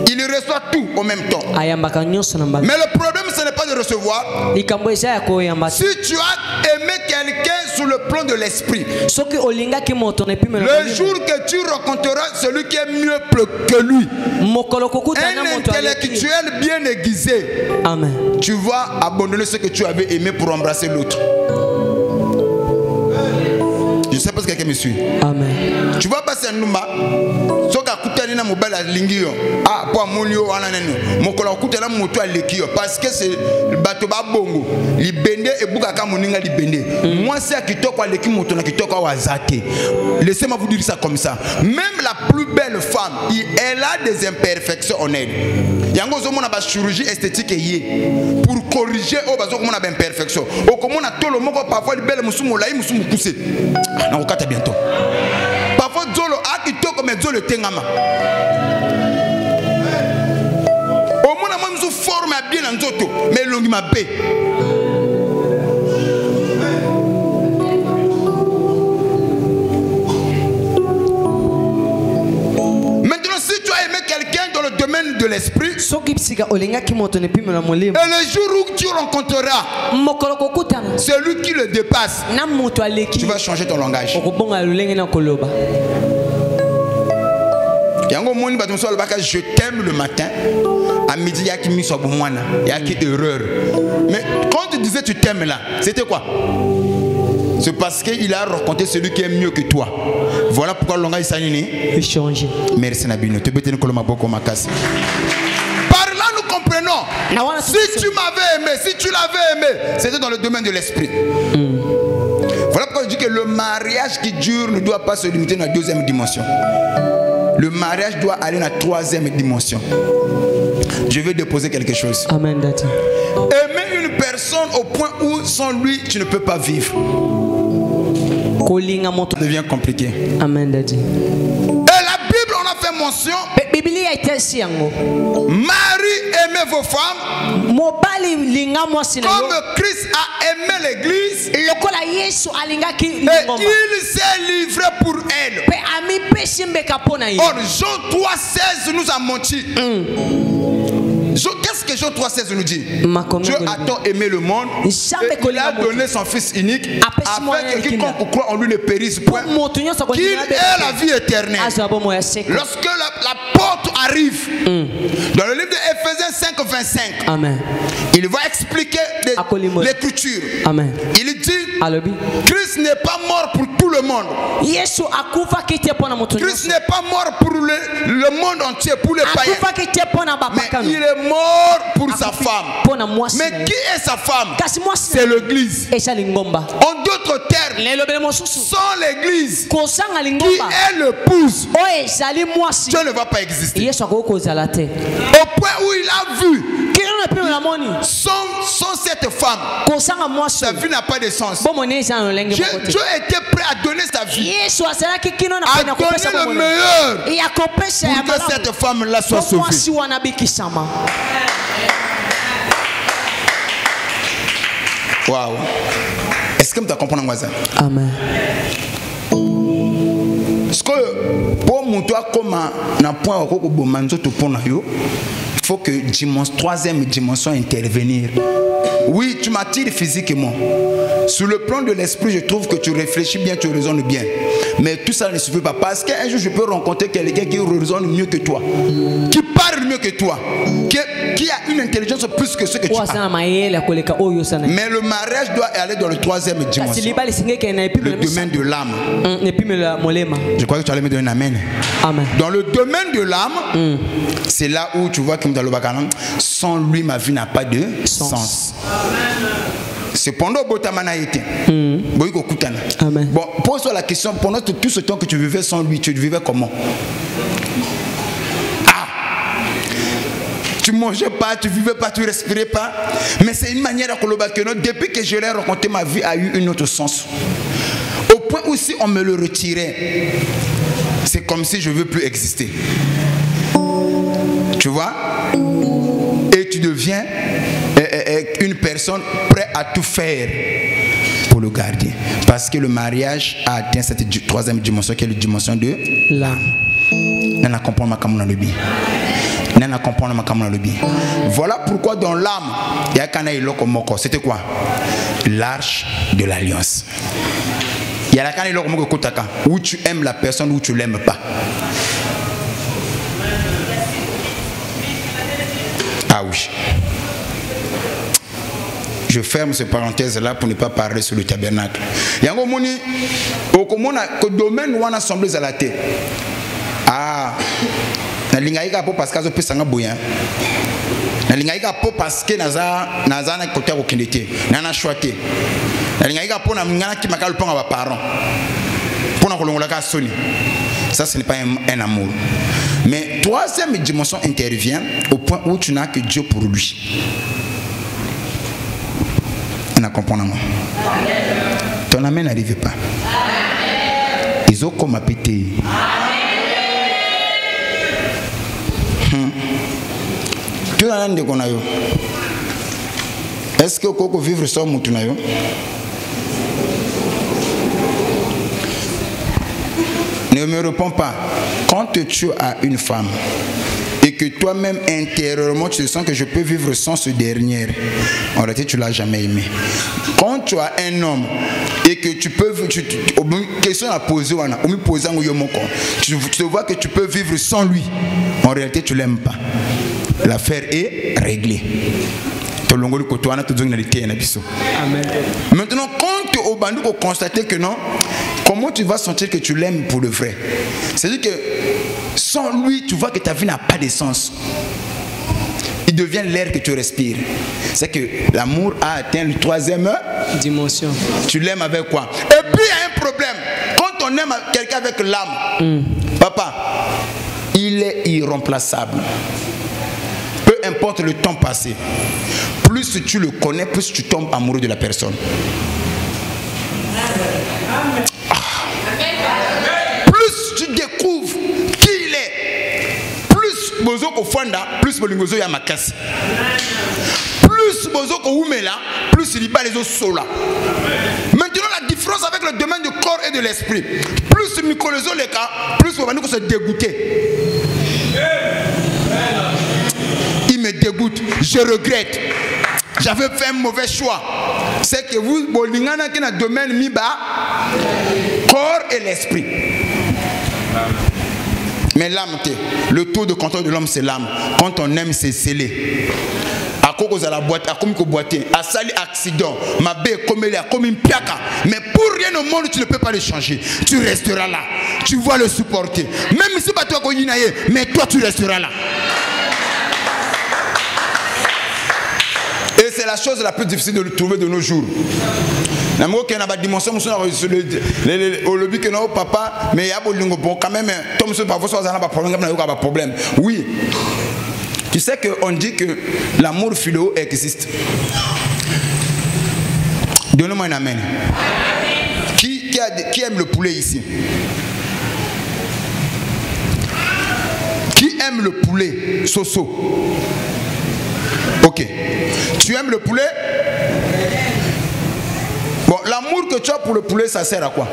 Il reçoit tout en même temps. Mais le problème, ce n'est pas de recevoir. Si tu as aimé quelqu'un sur le plan de l'esprit, le jour que tu rencontreras celui qui est mieux que lui, un intellectuel bien aiguisé, amen, tu vas abandonner ce que tu avais aimé pour embrasser l'autre. Je ne sais pas si quelqu'un me suit. Amen. Tu vas passer un numba. Parce que c'est le bateau bongo. Libende et Bougaka Moninga libende. Moi, c'est qui toque avec Motona qui toque à Zate. Laissez-moi vous dire ça comme ça. Même la plus belle femme, elle a des imperfections en elle. Yango zomo na ba chirurgie esthétique pour corriger au bazo comme on a des imperfections. Au comme on a tout le monde parfois les belles musumo laï musumo poussé. Na okata bientôt. Parfois zolo a qui toque comme zolo tengama. Au moins moi musu forme bien en zoto mais longi ma bé. Dans le domaine de l'esprit, et le jour où tu rencontreras celui qui le dépasse, tu vas changer ton langage. Je t'aime le matin, à midi, il y a qui mis sur Boumouana, il y a qui erreur. Mais quand tu disais tu t'aimes là, c'était quoi? C'est parce qu'il a rencontré celui qui est mieux que toi. Voilà pourquoi le langage s'est changé. Merci Nabino. Par là nous comprenons. Si tu m'avais aimé, si tu l'avais aimé, c'était dans le domaine de l'esprit. Voilà pourquoi je dis que le mariage qui dure ne doit pas se limiter dans la deuxième dimension. Le mariage doit aller dans la troisième dimension. Je vais déposer quelque chose. Amen, Daddy. Aimer une personne au point où sans lui tu ne peux pas vivre. Ça devient compliqué. Amen, Daddy. Et la Bible on a fait mention. Marie aimait vos femmes comme Christ a aimé l'église et il s'est livré pour elle. Or Jean 3,16 nous a menti. Qu'est-ce que Jean 3,16 nous dit? Dieu a tant aimé le monde et il a donné son fils unique afin que quiconque croit en lui ne périsse point, qu'il ait la vie éternelle. Lorsque la porte arrive dans le livre d'Éphésiens 5,25, il va expliquer l'écriture. Il dit Christ n'est pas mort pour tout le monde. Christ n'est pas mort pour le monde entier, pour les païens, mais il est mort pour sa femme. Mais qui est sa femme? C'est l'église. En d'autres termes, sans l'église qui est l'épouse, Dieu ne va pas exister. Au point où il a vu sans cette femme, sa vie n'a pas de sens. Dieu était prêt à donner sa vie, à donner le meilleur pour que cette femme-là soit sauvée. Waouh. Est-ce que tu comprends ça? Amen. Parce que pour moi, comme un point il faut que troisième dimension intervenir. Oui, tu m'attires physiquement. Sur le plan de l'esprit, je trouve que tu réfléchis bien, tu raisonnes bien. Mais tout ça ne suffit pas. Parce qu'un jour, je peux rencontrer quelqu'un qui raisonne mieux que toi, qui parle mieux que toi, qui a une intelligence plus que ce que tu as. Mais le mariage doit aller dans le troisième dimension, le domaine de l'âme. Je crois que tu allais me donner un amen. Amen. Dans le domaine de l'âme, c'est là où tu vois que sans lui, ma vie n'a pas de sens. Cependant, Botamana était. Amen. Bon, pose-toi la question, pendant tout ce temps que tu vivais sans lui, tu vivais comment? Tu mangeais pas, tu vivais pas, tu respirais pas. Mais c'est une manière à que depuis que je l'ai rencontré, ma vie a eu un autre sens. Au point où si on me le retirait, c'est comme si je ne veux plus exister. Tu vois? Et tu deviens une personne prête à tout faire pour le garder. Parce que le mariage a atteint cette troisième dimension qui est la dimension de l'âme. Voilà pourquoi dans l'âme, il y a Kana Iloko Moko. C'était quoi? L'arche de l'alliance. Il y a la Kana Iloko Moko Kotaka, où tu aimes la personne, où tu ne l'aimes pas. Ah oui. Je ferme cette parenthèse-là pour ne pas parler sur le tabernacle. Il y a un moment où le domaine où on a assemblé à la tête. Ah, na lingaïka po parce que je peux s'en abouiller. Na lingaïka po parce que naza na côté au kindete, na choité. Na lingaïka po na mngana qui makal pon à parents. Pour na kolongola ka soni. Ça ce n'est pas un amour. Mais troisième dimension intervient au point où tu n'as que Dieu pour lui. On a compris. Ton amen n'arrive pas. Ils ont comme pété. Est-ce que vous pouvez vivre sans Moutunayo? Ne me réponds pas. Quand tu as une femme et que toi-même intérieurement tu sens que je peux vivre sans ce dernier, en réalité tu ne l'as jamais aimé. Quand tu as un homme et que tu peux, question à poser, tu vois que tu peux vivre sans lui, en réalité tu ne l'aimes pas. L'affaire est réglée. Maintenant, quand tu es au bandit, tu constates que non, comment tu vas sentir que tu l'aimes pour le vrai? C'est-à-dire que sans lui, tu vois que ta vie n'a pas de sens. Il devient l'air que tu respires. C'est que l'amour a atteint la troisième dimension. Tu l'aimes avec quoi? Et puis il y a un problème. Quand on aime quelqu'un avec l'âme, papa, il est irremplaçable. Peu importe le temps passé, plus tu le connais, plus tu tombes amoureux de la personne. Plus tu découvres qui il est, plus Bozoko Fanda, plus Bolingozo Yamakasi. Plus Bozoko Oumela, plus il y a les autres sola. Maintenant, la différence avec le domaine du corps et de l'esprit, plus Mikolozo Leka, plus on va nous se dégoûter. Il me dégoûte, je regrette. J'avais fait un mauvais choix. C'est que vous, Bolingana, qui est dans le domaine Miba, corps et l'esprit. Mais l'âme, le taux de contrôle de l'homme, c'est l'âme. Quand on aime, c'est scellé. À cause de la boîte, à comme boîtier, à sali accident, ma bête comme elle est, comme une piaka. Mais pour rien au monde, tu ne peux pas le changer. Tu resteras là. Tu vas le supporter. Même si pas toi qu'on y naïe, mais toi tu resteras là. Et c'est la chose la plus difficile de le trouver de nos jours. L'amour qui a une dimension, au lobby que non papa, mais il y a quand même, Tom se parfois soit un problème. Oui. Tu sais qu'on dit que l'amour philo existe. Donne-moi un amen. Qui aime le poulet ici? Qui aime le poulet? Soso. Ok. Tu aimes le poulet? Bon, l'amour que tu as pour le poulet, ça sert à quoi?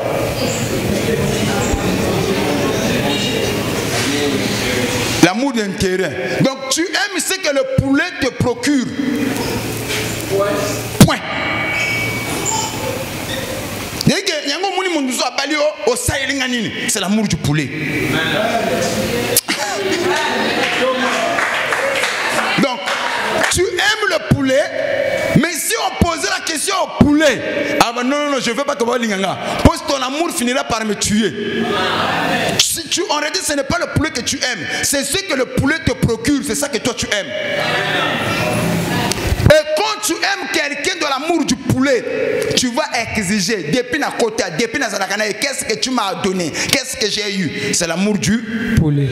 L'amour d'intérêt. Donc tu aimes ce que le poulet te procure. Point. C'est l'amour du poulet. Donc, tu aimes le poulet, mais si on posait la question au poulet, ah ben non, je ne veux pas que vous l'inganga. Pose ton amour finira par me tuer. Si on aurait dit ce n'est pas le poulet que tu aimes, c'est ce que le poulet te procure, c'est ça que toi tu aimes. Et quand tu aimes quelqu'un de l'amour du poulet, tu vas exiger, depuis la côte, depuis la zanakana, qu'est-ce que tu m'as donné, qu'est-ce que j'ai eu? C'est l'amour du poulet.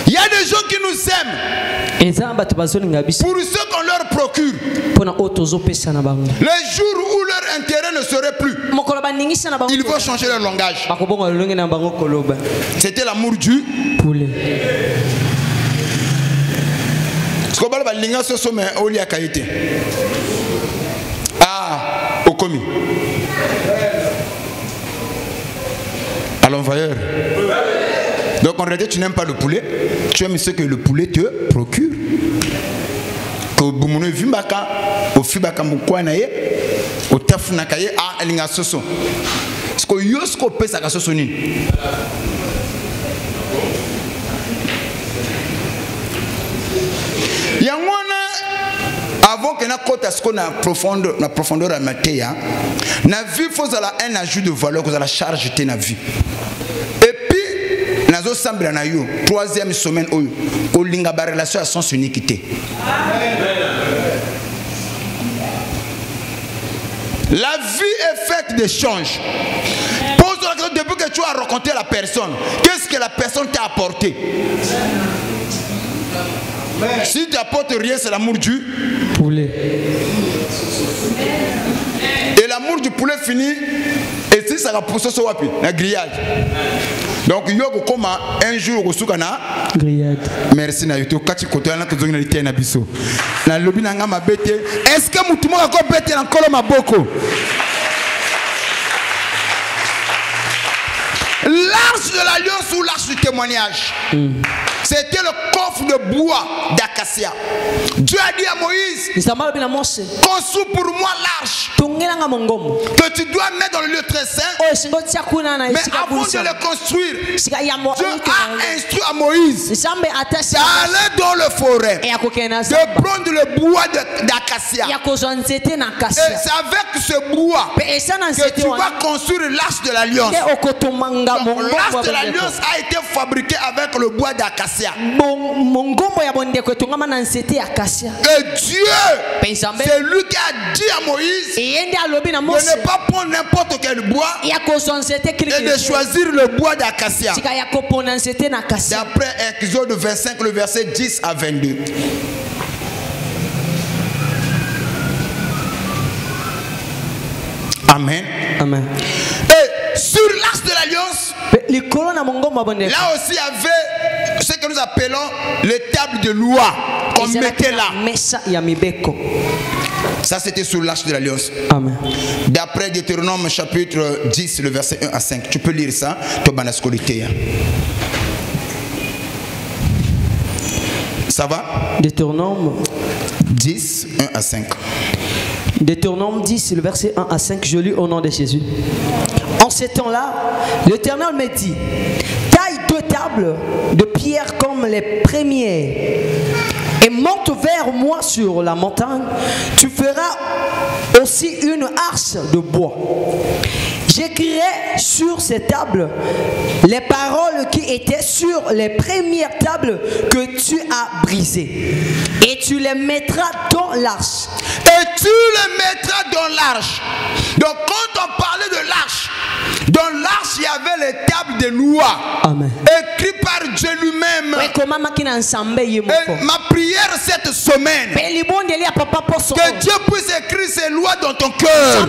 Il y a des gens qui nous aiment pour ce qu'on leur procure. Les jours où leur intérêt ne serait plus, ils vont changer leur langage. C'était l'amour du poulet. Ah, au commis. À l'envoyeur. Donc en réalité tu n'aimes pas le poulet, tu aimes ce que le poulet te procure. Que bumuno vimbaka, au fibaka mukwana ye, au tafuna kaye a elinga soso. Sko yosko pesa ka soso ni. Yangwana avant que na kota sko na profondeur à matéya, na vie faut la un ajout de valeur que la charge te na vie. Nazo sambira na yo troisième semaine oyo olinga ba relation à sens uniquité. La vie est faite d'échanges. Pose-toi la question depuis que tu as rencontré la personne, qu'est-ce que la personne t'a apporté? Si tu n'apportes rien, c'est l'amour du poulet. Et l'amour du poulet finit. Et si ça va pousser sur wapi, la grillade. Donc il y a comme un jour au soukana grillade. Merci na yoto kati koto na to zongi na lité na biso. Na lobi na nga mabete. Est-ce que mutumo ko bete na kolo maboko? L'arche de l'alliance ou l'arche du témoignage. C'était le coffre de bois d'acacia. Dieu a dit à Moïse, construis pour moi l'arche que tu dois mettre dans le lieu très saint. Mais avant de le construire, Dieu a instruit à Moïse d'aller dans le forêt, de prendre le bois d'acacia. Et c'est avec ce bois que tu vas construire l'arche de l'alliance. L'arche de l'alliance a été fabriquée avec le bois d'acacia. Et Dieu, c'est lui qui a dit à Moïse de ne pas prendre n'importe quel bois et de choisir le bois d'acacia. D'après Exode 25, le verset 10 à 22. Amen. Amen. Et sur l'arche de l'alliance, là aussi il y avait ce que nous appelons les tables de loi qu'on mettait là. Ça c'était sur l'arche de l'alliance. D'après Deutéronome chapitre 10, le verset 1 à 5. Tu peux lire ça. Ça va? Deutéronome 10, 1 à 5. Deutéronome 10, le verset 1 à 5, je lis au nom de Jésus. En ces temps-là, l'Éternel me dit, taille 2 tables de pierre comme les premières et monte vers moi sur la montagne. Tu feras aussi une arche de bois. J'écrirai sur ces tables les paroles qui étaient sur les premières tables que tu as brisées. Et tu les mettras dans l'arche. Et tu les mettras dans l'arche. Donc quand on parlait de l'arche, dans l'arche il y avait les tables de loi. Amen. Écrites par Dieu Dieu lui-même. Et ma prière cette semaine, que Dieu puisse écrire ses lois dans ton cœur. Au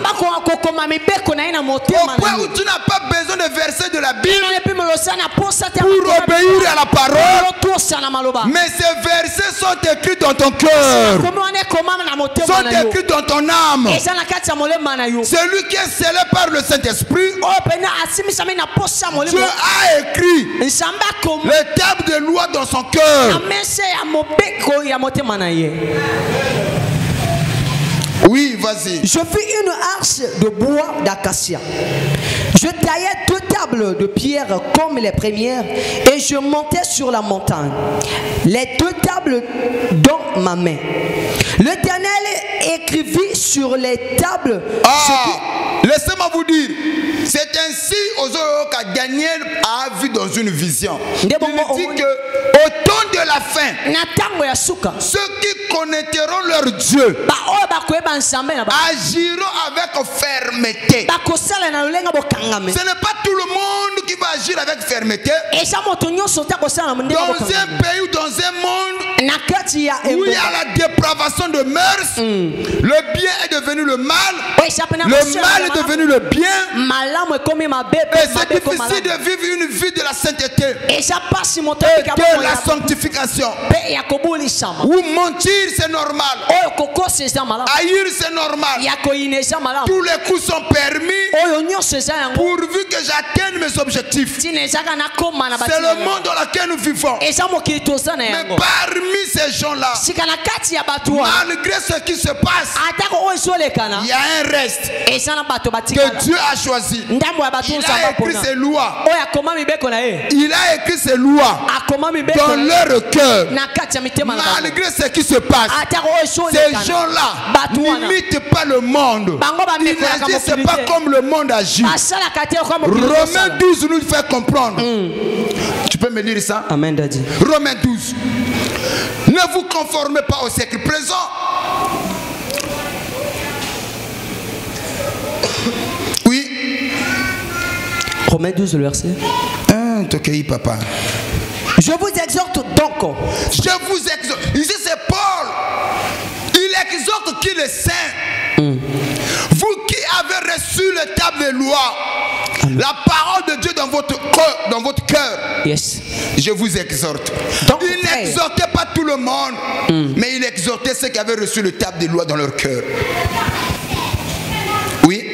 point où tu n'as pas besoin de versets de la Bible pour obéir à la parole, mais ces versets sont écrits dans ton cœur, sont écrits dans ton âme. Celui qui est scellé par le Saint-Esprit, Dieu a écrit les tables de loi dans son cœur. Oui, vas-y. Je fis une arche de bois d'acacia. Je taillai 2 tables de pierre comme les premières et je montai sur la montagne. Les 2 tables dans ma main. L'Éternel écrivit sur les tables. Laissez-moi vous dire, c'est ainsi que Daniel a vu dans une vision. Il dit que au temps de la fin, ceux qui connaîtront leur Dieu agiront avec fermeté. Ce n'est pas tout le monde qui va agir avec fermeté. Dans un pays ou dans un monde où il y a la dépravation de mœurs, le bien est devenu le mal, le mal est devenu le bien, et c'est difficile de vivre une vie de la sainteté et de la sanctification. Ou mentir c'est normal, haïr c'est normal, tous les coups sont permis pourvu que j'atteigne mes objectifs. C'est le monde dans lequel nous vivons. Mais parmi ces gens-là, malgré ce qui se passe, il y a un reste que Dieu a choisi. Il a écrit ses lois. Il a écrit ses lois dans leur cœur. Malgré ce qui se passe, ces gens-là n'imitent pas le monde. Ils n'agissent pas comme le monde agit. Romains 12 nous fait comprendre. Tu peux me lire ça? Amen, Daddy. Romains 12. Ne vous conformez pas au siècle présent. Oui. Romains 12, le verset. T'occueilles, papa. Je vous exhorte donc. Je vous exhorte. Ici c'est Paul. Il exhorte qui? Les saints. Vous qui avez reçu les tables de loi, la parole de Dieu dans votre cœur. Yes. Je vous exhorte. Donc, il n'exhortait pas tout le monde, mais il exhortait ceux qui avaient reçu le table de loi dans leur cœur. Oui.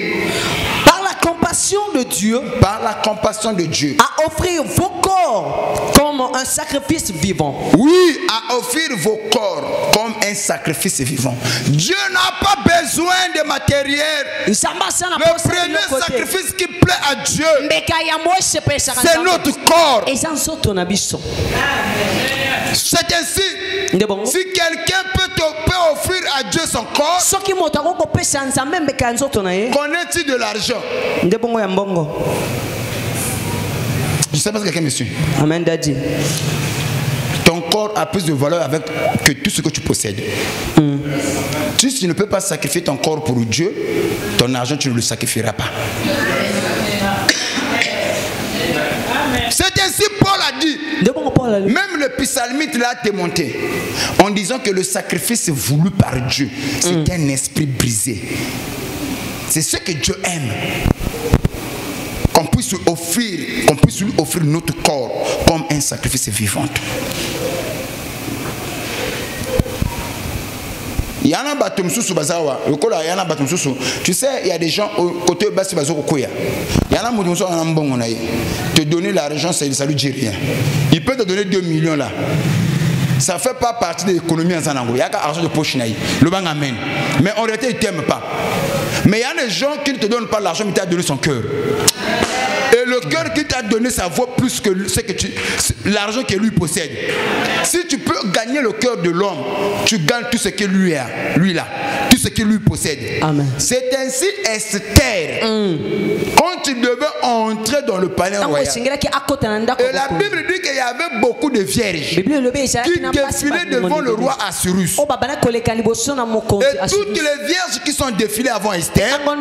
Par la compassion de Dieu. Par la compassion de Dieu. À offrir vos corps comme un sacrifice vivant. Oui, à offrir vos corps comme un sacrifice vivant. Dieu n'a pas besoin de matériel. Le premier sacrifice qui plaît à Dieu, c'est notre corps. C'est ainsi. Si quelqu'un peut offrir à Dieu son corps, connaît-il de l'argent? Je ne sais pas si quelqu'un me suit. Amen, Daddy. Ton corps a plus de valeur que tout ce que tu possèdes. Si tu ne peux pas sacrifier ton corps pour Dieu, ton argent, tu ne le sacrifieras pas. C'est ainsi Paul a dit. Même le psalmiste l'a démonté en disant que le sacrifice voulu par Dieu, c'est un esprit brisé. C'est ce que Dieu aime. Qu'on puisse lui offrir notre corps comme un sacrifice vivant. Il y en a tu sais, il y a des gens au côté bas, il y en a te donner l'argent, ça lui dit rien. Il peut te donner 2 millions là. Ça ne fait pas partie de l'économie en Zanango. Il y a l'argent de poche. Le banc amène. Mais en réalité, il ne t'aime pas. Mais il y a des gens qui ne te donnent pas l'argent, mais tu as donné son cœur. Et le cœur qu'il t'a donné, ça vaut plus que l'argent que lui possède. Si tu peux gagner le cœur de l'homme, tu gagnes tout ce que lui a, tout ce qu'il lui possède. Amen. C'est ainsi Esther. Quand tu devais entrer dans le palais royal, et la Bible dit qu'il y avait beaucoup de vierges qui défilaient devant le roi Assuérus. Et toutes les vierges qui sont défilées avant Esther, leurs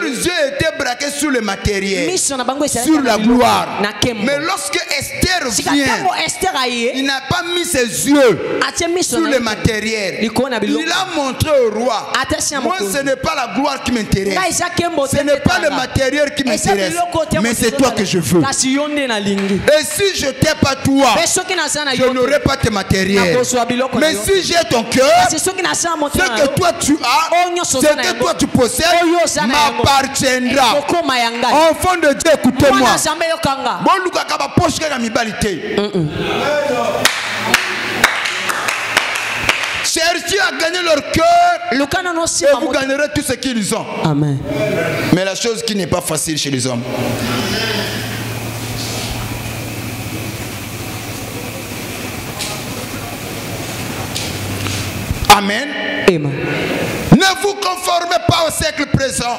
yeux étaient braqués sur le matériel, sur la gloire. Mais lorsque Esther vient, il n'a pas mis ses yeux sur le matériel. Il a montré au roi, moi ce n'est pas la gloire qui m'intéresse, ce n'est pas le matériel qui m'intéresse, mais c'est toi que je veux. Et si je n'étais pas toi, je n'aurais pas tes matériels. Mais si j'ai ton cœur, ce que toi tu as, ce que toi tu possèdes m'appartiendra. Enfant de Dieu, écoutez-moi. Cherchez à gagner leur cœur et vous gagnerez tout ce qu'ils ont. Amen. Mais la chose qui n'est pas facile chez les hommes. Amen. Amen. Ne vous conformez pas au siècle présent.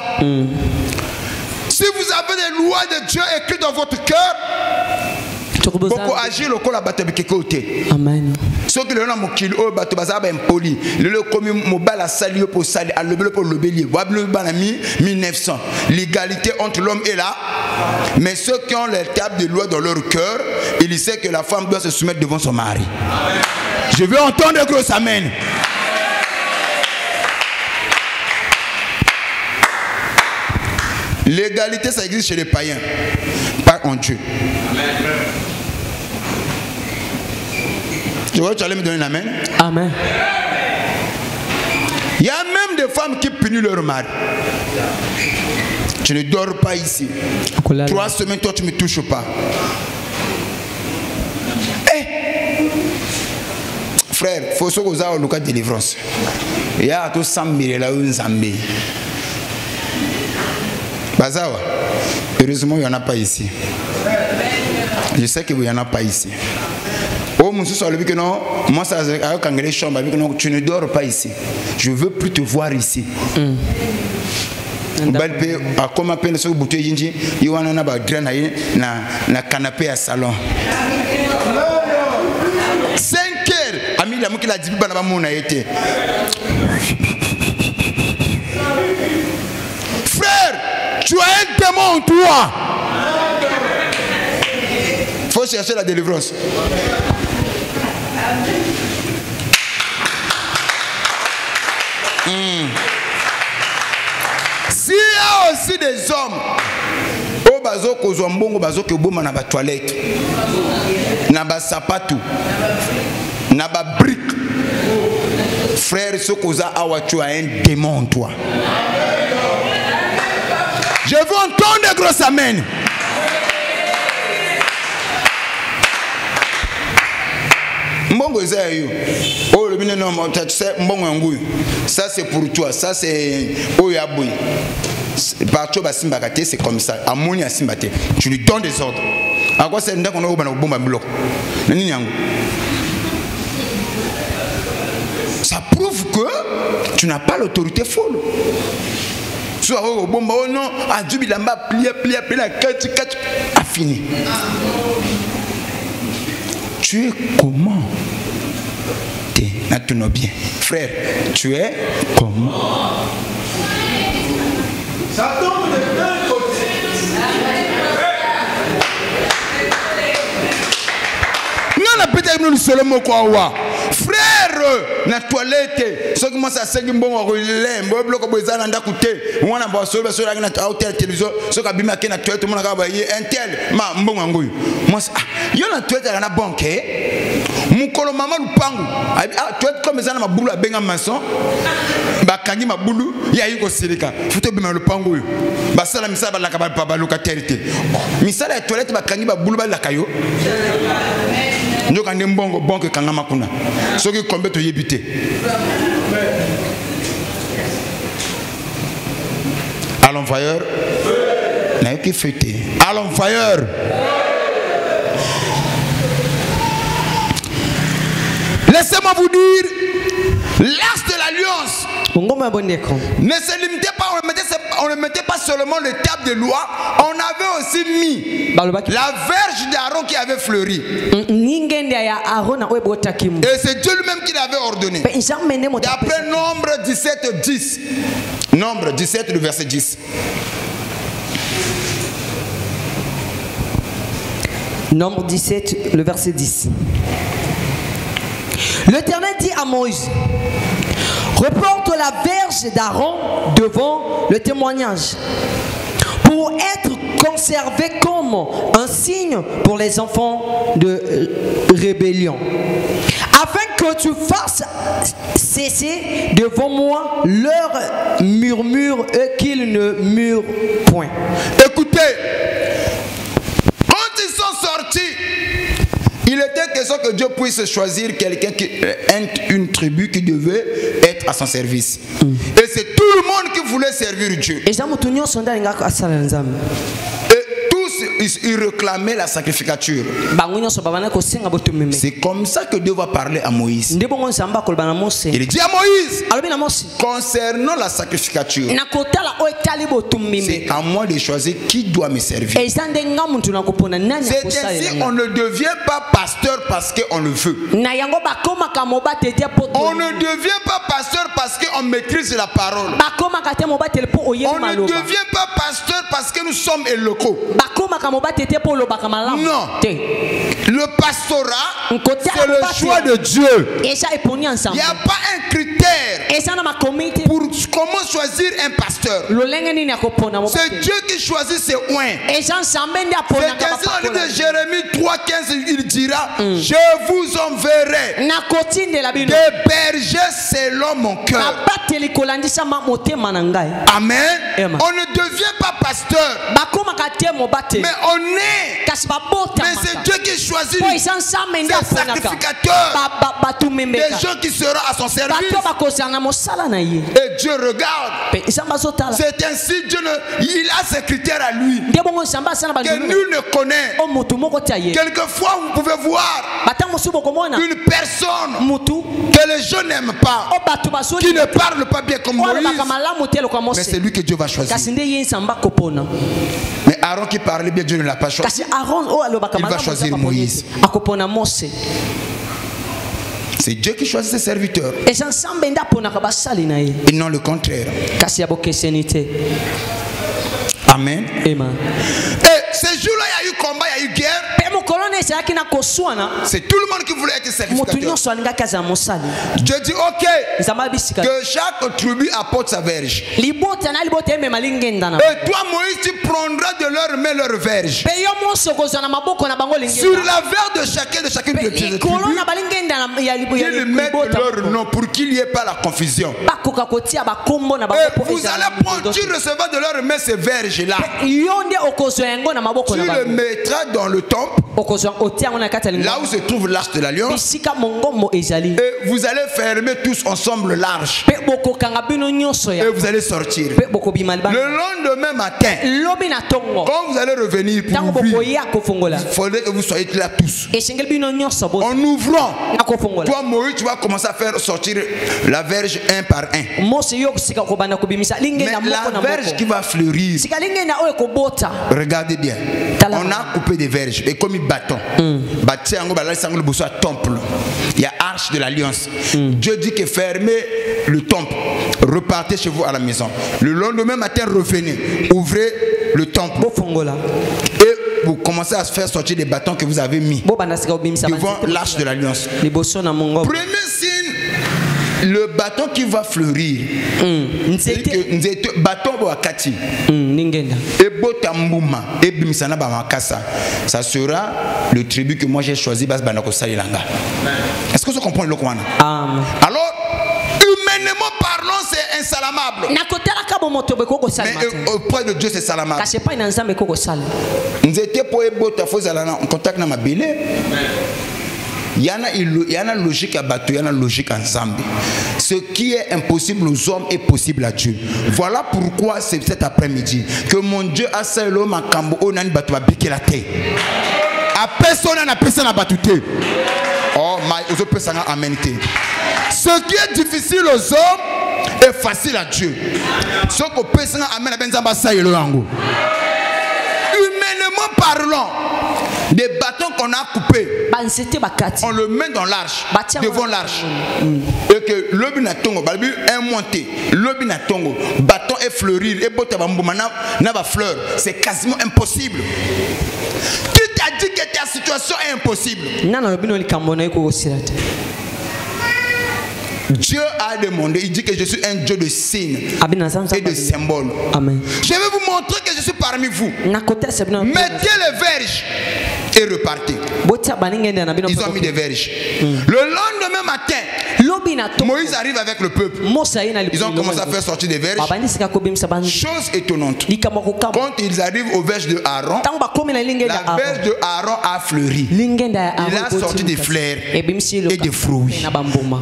Si vous avez des lois de Dieu écrites dans votre cœur, beaucoup agir le col à battre avec côté. Amen. Ce que l'on a moqué au bateau bazaba impoli, le commis mobile à sali pour sali, à lever pour le bélier. Wablu banami 1900. L'égalité entre l'homme et là. Mais ceux qui ont les tables de loi dans leur cœur, ils savent que la femme doit se soumettre devant son mari. Amen. Je veux entendre un gros amen. L'égalité, ça existe chez les païens, pas en Dieu. Tu vois, tu allais me donner un amen? Amen. Il y a même des femmes qui punissent leur mari. Tu ne dors pas ici. 3 semaines, toi, tu ne me touches pas. Hey. Frère, il faut que vous ayez le cas de délivrance. Il y a tout 100 000 là où nous sommes. Bazawa, heureusement il n'y en a pas ici. Je sais qu'il n'y en a pas ici. Oh mon soeur, que non, moi ça a quand les chambres, tu ne dors pas ici. Je veux plus te voir ici. Comme appelle ce bouteille jinji, il y a un abadran na canapé à salon. 5 heures, ami la mouki la dit pas mon a été. Tu as un démon en toi. Il faut chercher la délivrance. S'il y a aussi des hommes au bazo kozombongo bazo ke boma na ba toilette, na ba sapatou, na ba brique, frère, ce koza awa, tu as un démon en toi. Je veux entendre un gros amen. Mbongo ezayo. Oh le bino non, tu sais mbongo ngui. Ça c'est pour toi, ça c'est oyaboui. Partout basimba kate, c'est comme ça. Amoni asimbate. Tu lui donnes des ordres. À quoi c'est ndako na obana bomba bloc. Nani nyango. Ça prouve que tu n'as pas l'autorité folle. Oh non, a Jubilamba plia a fini. Tu es comment? Tu es bien. Frère, tu es comment? Ça tombe de deux côtés. Non, la peut-être nous seulement quoi. Frère, na toilette, ce qui commence à s'égayer bon relais, bon bloc boisana ndakute, on a bossé sur la hôtel télévision, ce qui a bien marqué na toilette, tout le monde a baillé un tel, ma bon angoui. Moi, il y a la toilette à la banque, mon colo maman nous pangu, toilette comme ça ma boule à benga maçon, bah kangi ma boulou, il y a eu au Sénégal, faut te bien le pangu, bah ça la misa bah la kabal pas locataire, misa la toilette bah kangi ma boulou bah la caillou. Nous avons mbongo banque kangama kuna. Ce qui combat to yébité. Allons fire. N'a qui fêté. Allons fire. Laissez-moi vous dire, l'as de l'alliance Ne se limitait pas, on ne mettait pas seulement le table de loi, on avait aussi mis la verge d'Aaron qui avait fleuri. Et c'est Dieu lui-même qui l'avait ordonné. D'après Nombre 17, 10. Nombre 17, le verset 10. Nombre 17, le verset 10. L'Éternel dit à Moïse: reporte la verge d'Aaron devant le témoignage pour être conservé comme un signe pour les enfants de rébellion, afin que tu fasses cesser devant moi leur murmure et qu'ils ne murmurent point. Écoutez, quand ils sont sortis, il était question que Dieu puisse choisir quelqu'un, une tribu qui devait être à son service. Et c'est tout le monde qui voulait servir Dieu. Et tous, ils réclamaient la sacrificature. C'est comme ça que Dieu va parler à Moïse. Il dit à Moïse, concernant la sacrificature, c'est à moi de choisir qui doit me servir. C'est ainsi, on ne devient pas pasteur parce qu'on le veut. On ne devient pas pasteur parce qu'on maîtrise la parole. On ne devient pas pasteur parce que nous sommes éloquents. Non. Le pastorat, c'est le choix de Dieu. Il n'y a pas un critère pour comment choisir un pasteur. C'est Dieu qui choisit ses oins. C'est ainsi dans le livre de Jérémie 3,15, il dira: je vous enverrai des bergers selon mon cœur. Amen. On ne devient pas pasteur, mais on est. Mais c'est Dieu qui choisit des sacrificateurs, des gens qui seront à son service. Et Dieu regarde. C'est ainsi, Dieu il a ses critères à lui que nul ne connaît. Quelquefois vous pouvez voir une personne que les gens n'aiment pas, qui ne parle pas bien comme Moïse, mais c'est lui que Dieu va choisir. Mais Aaron qui parlait bien, Dieu ne l'a pas choisi. Il va choisir Moïse. C'est Dieu qui choisit ses serviteurs et non le contraire. Amen. Et ce jour-là, il y a eu combat, il y a eu guerre. C'est tout le monde qui voulait être sacrificateur. Dieu dit ok, que chaque tribu apporte sa verge. Et toi Moïse, tu prendras de leur main leur verge. Sur la verge de chacune de ces tribus, ils mettent leur nom pour qu'il n'y ait pas la confusion. Et vous allez prendre, tu recevras de leur main ces verges là. Tu le mettras dans le temple, là où se trouve l'arche de l'alliance, et vous allez fermer tous ensemble l'arche et vous allez sortir. Le lendemain matin, quand vous allez revenir pour ouvrir, il faudrait que vous soyez là tous. En ouvrant, toi Moïse, tu vas commencer à faire sortir la verge un par un. Mais la verge qui va fleurir, regardez bien, on a coupé des verges et comme une bâton. Il y a arche de l'alliance. Dieu dit que fermez le temple, repartez chez vous à la maison. Le lendemain matin, revenez, ouvrez le temple et vous commencez à faire sortir des bâtons que vous avez mis devant l'arche de l'alliance. Premier signe, le bâton qui va fleurir, ça sera le tribu que moi j'ai choisi. Est-ce que vous comprenez le Kwana? Alors, humainement parlant, c'est insalamable. Mais auprès de Dieu, c'est salamable. Nous étions pour en contact avec ma belle. Il y a une logique à bateau, il y a une logique ensemble. Ce qui est impossible aux hommes est possible à Dieu. Voilà pourquoi c'est cet après-midi que mon Dieu a fait l'homme à Cambo, on a une bateau à piquer la terre. À personne n'a personne à battre. Oh, my, aux autres personnes à amener. Ce qui est difficile aux hommes est facile à Dieu. Ce qu'on peut amener à Benzamba Saïlo Yango. Humainement parlant, des bâtons qu'on a coupés, on le met dans l'arche, devant l'arche. Et que le binatongo, est monté, le binatongo, bâton est fleuri, et botabamboumana n'a pas fleur. C'est quasiment impossible. Qui t'a dit que ta situation est impossible? Dieu a demandé, il dit que je suis un Dieu de signes et de symboles. Amen. Je vais vous montrer que je suis parmi vous. Mettez les verges et repartez. Ils ont mis des verges. Le lendemain matin, Moïse arrive avec le peuple. Ils ont commencé à faire sortir des verges. Chose étonnante. Quand ils arrivent aux verges de Aaron, la verge de Aaron a fleuri. Il a sorti des fleurs et des fruits.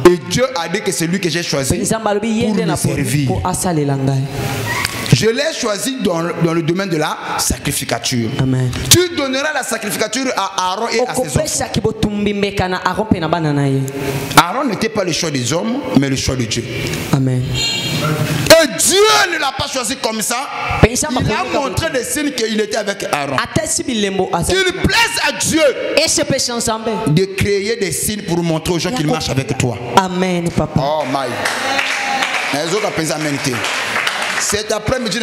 Et Dieu a dit que c'est lui que j'ai choisi pour me servir. Je l'ai choisi dans le domaine de la sacrificature. Amen. Tu donneras la sacrificature à Aaron et à ses enfants. Aaron n'était pas le choix des hommes, mais le choix de Dieu. Amen. Et Dieu ne l'a pas choisi comme ça. Il a montré des signes qu'il était avec Aaron. Qu'il plaise à Dieu de créer des signes pour montrer aux gens qu'il marche avec toi. Amen, papa. Oh my. Cet après-midi,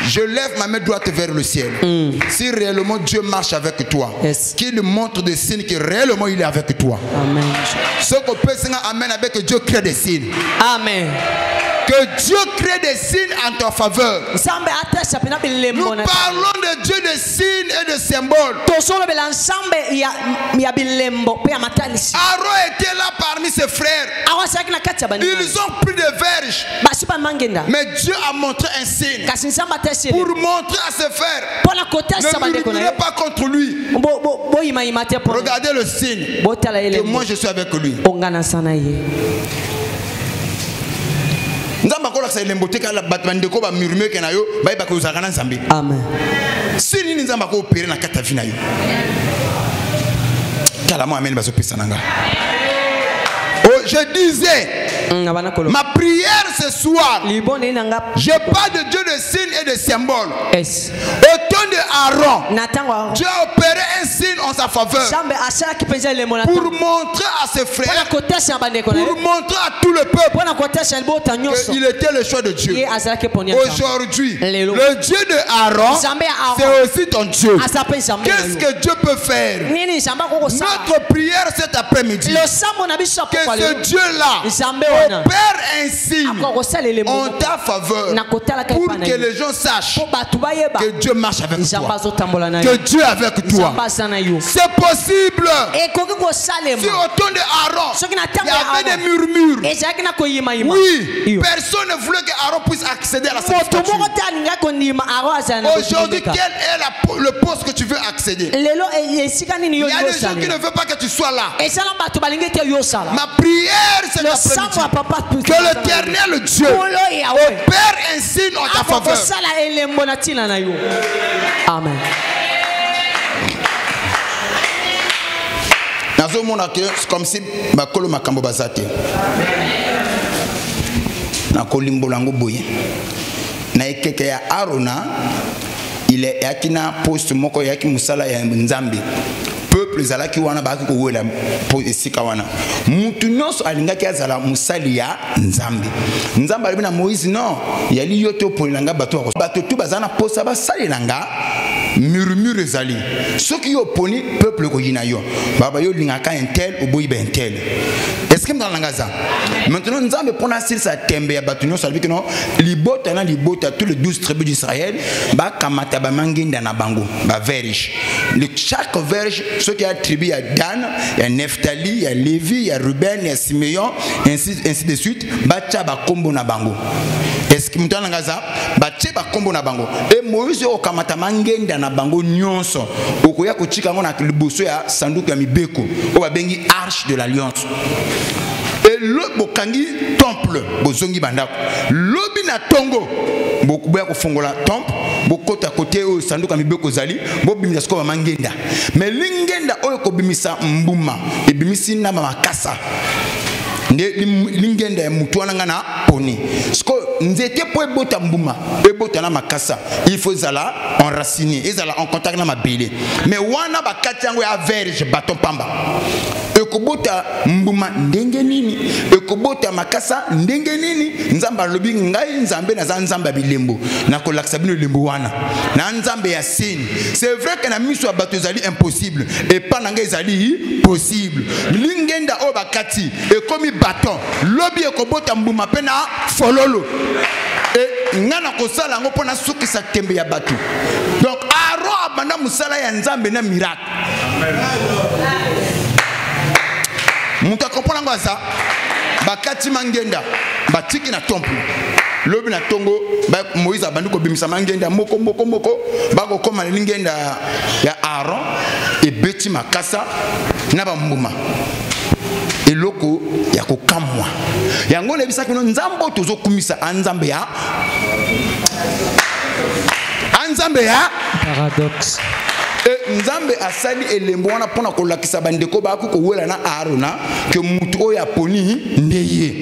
je lève ma main droite vers le ciel. Si réellement Dieu marche avec toi, qu'il montre des signes que réellement il est avec toi. Amen. Ce qu'on peut dire, amen, avec que Dieu crée des signes. Amen. Que Dieu crée des signes en ta faveur. Nous parlons de Dieu des signes et de symboles. Aaron était là parmi ses frères. Ils ont pris des verges. Mais Dieu a montré un signe pour montrer à ses frères. Ne murmurez pas contre lui. Regardez le signe que moi je suis avec lui. Amen. Je disais, ma prière ce soir, je parle de Dieu de signes et de symboles. Au temps de Aaron, Dieu a opéré un signe en sa faveur pour montrer à ses frères, pour montrer à tout le peuple qu'il était le choix de Dieu. Aujourd'hui, le Dieu de Aaron, c'est aussi ton Dieu. Qu'est-ce que Dieu peut faire? Notre prière cet après-midi, que ce Dieu-là opère un signe en ta faveur pour que les gens sachent que Dieu marche avec toi, que Dieu est avec toi. C'est possible. Si au temps de Aaron, il y avait des murmures, oui, personne ne voulait qu'Aaron puisse accéder à la sacrificature. Aujourd'hui, quel est le poste que tu veux accéder? Il y a des gens qui ne veulent pas que tu sois là. Ma prière, c'est que l'Éternel Dieu opère un signe en ta faveur. Amen. C'est comme si bakolo makambo bazate. Na kolimbo lango boye. Na ekeke ya Arona, il est akina poste moko yaki musala ya Nzambe. Peuple zalaki wana baki ko wela esika wana mutu nyonso alingaki azala musali ya Nzambe. Nzambe alibina Moïse non yali yoto polanga bato tu bazana posa basali nanga murmure ezali soki yo poni peuple ko yina yo baba yo lingaka intel oboyi ben tel. Est-ce que m'dangaza maintenant Nzambe pona sil sa tembe ya bato nyonso alibiki non libota na libota tous les 12 tribus d'Israël ba kamata ba manginda na bango ba verge chaque verge ceux qui a tribu, il y a Dan, il y a Nephtali, il y a Lévi, il y a Ruben, il y a Simeon, ainsi de suite. Bacha ba kombo na bango. Est-ce que mutana ngaza bache ba kombo na bango. Et Moïse o kamata mangenda na bango nyonso. Okoya ko chika ngona liboso ya sanduku ya mibeko. O ba bengi arche de l'alliance. Et le bokangi temple bozongi bandako. Lobi na tongo bokuboya ko fongola temple. Bokota côté au sanduka mibeko zali bobimisa sko mangenda mais lingenda oyo ko bimisa mbuma e bimisi na makasa lingenda mutuana ngana poni sko nzete po ebota mbuma ebota na makasa il faut zala enraciner ezala en contact na mabele mais wana bakati yango ya verge baton pamba ekobota mbuma ndenge nini ekobota makasa ndenge nini nzamba lobi ngai nzambe na nzamba bilembo na kolaksa bino lembo wana na nzambe ya sini c'est vrai que na miso bato zali impossible et pas na ngai zali possible lingenda o bakati ekomi baton lobi ekobota mbuma pe na fololo et ngana kosala ngo pona sukisa tembe ya bato donc aro abanda musala ya nzambe na miracle muta comprendre ngo ça bakati mangenda batiki na temple lobi na tongo ba Moïse abandu ko bimisa mangenda moko bako koma lingenda ya Aaron et beti makasa na ba mbuma eloko ya kokamwa yango lebisa kino nzambo tozokumisa anzambe ya paradoxe. Nzambe asali elembo wana pona kolakisa bandeko bako ko wela na Arona que mutu oyo aponi ndeye